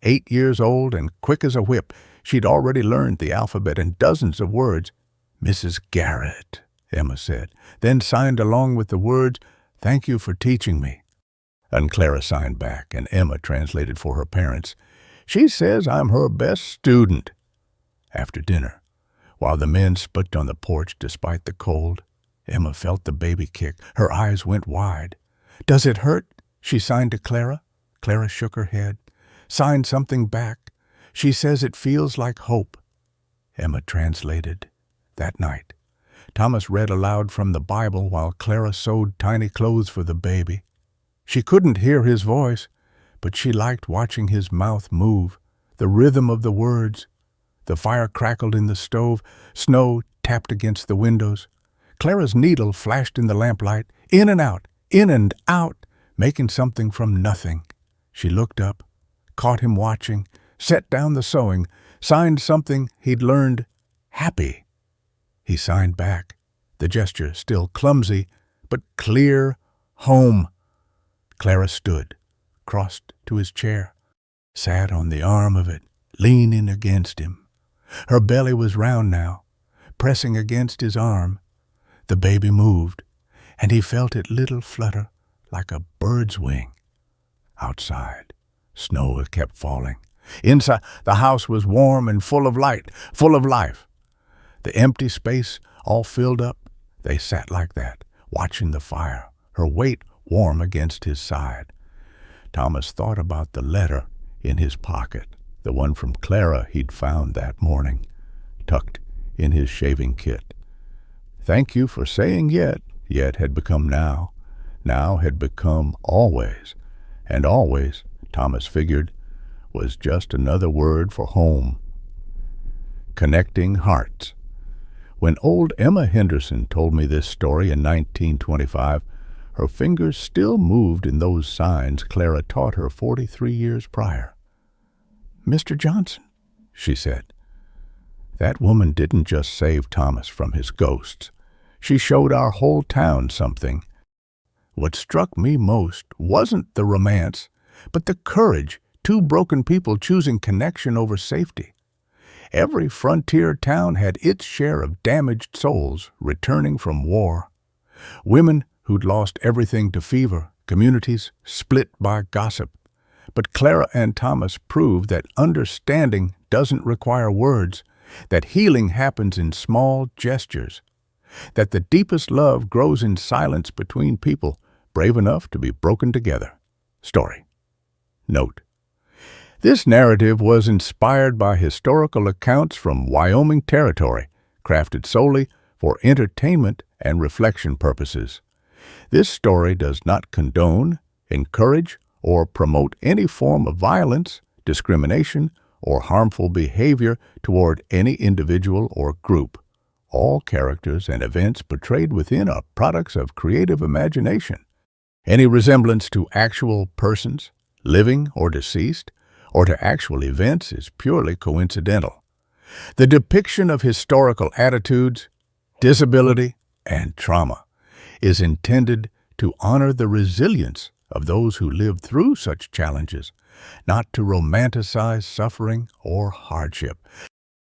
8 years old and quick as a whip, she'd already learned the alphabet and dozens of words. "Mrs. Garrett," Emma said, then signed along with the words, "Thank you for teaching me." And Clara signed back, and Emma translated for her parents. She says I'm her best student. After dinner, while the men split on the porch despite the cold, Emma felt the baby kick. Her eyes went wide. Does it hurt? She signed to Clara. Clara shook her head, signed something back. She says it feels like hope. Emma translated. That night, Thomas read aloud from the Bible while Clara sewed tiny clothes for the baby. She couldn't hear his voice, but she liked watching his mouth move, the rhythm of the words. The fire crackled in the stove, snow tapped against the windows. Clara's needle flashed in the lamplight, in and out, making something from nothing. She looked up, caught him watching, set down the sewing, signed something he'd learned, happy. He signed back, the gesture still clumsy, but clear, home. Clara stood, crossed to his chair, sat on the arm of it, leaning against him. Her belly was round now, pressing against his arm. The baby moved, and he felt it little flutter like a bird's wing. Outside, snow kept falling. Inside, the house was warm and full of light, full of life. The empty space all filled up. They sat like that, watching the fire, her weight warm against his side. Thomas thought about the letter in his pocket, the one from Clara he'd found that morning, tucked in his shaving kit. Thank you for saying yet had become now had become always, and always, Thomas figured, was just another word for home. Connecting hearts. When old Emma Henderson told me this story in 1925, her fingers still moved in those signs Clara taught her 43 years prior. Mr. Johnson, she said. That woman didn't just save Thomas from his ghosts. She showed our whole town something. What struck me most wasn't the romance, but the courage, two broken people choosing connection over safety. Every frontier town had its share of damaged souls returning from war. Women who'd lost everything to fever, communities split by gossip. But Clara and Thomas proved that understanding doesn't require words, that healing happens in small gestures, that the deepest love grows in silence between people brave enough to be broken together. Story. Note: this narrative was inspired by historical accounts from Wyoming Territory, crafted solely for entertainment and reflection purposes. This story does not condone, encourage, or promote any form of violence, discrimination, or harmful behavior toward any individual or group. All characters and events portrayed within are products of creative imagination. Any resemblance to actual persons, living or deceased, or to actual events is purely coincidental. The depiction of historical attitudes, disability, and trauma is intended to honor the resilience of those who lived through such challenges, not to romanticize suffering or hardship.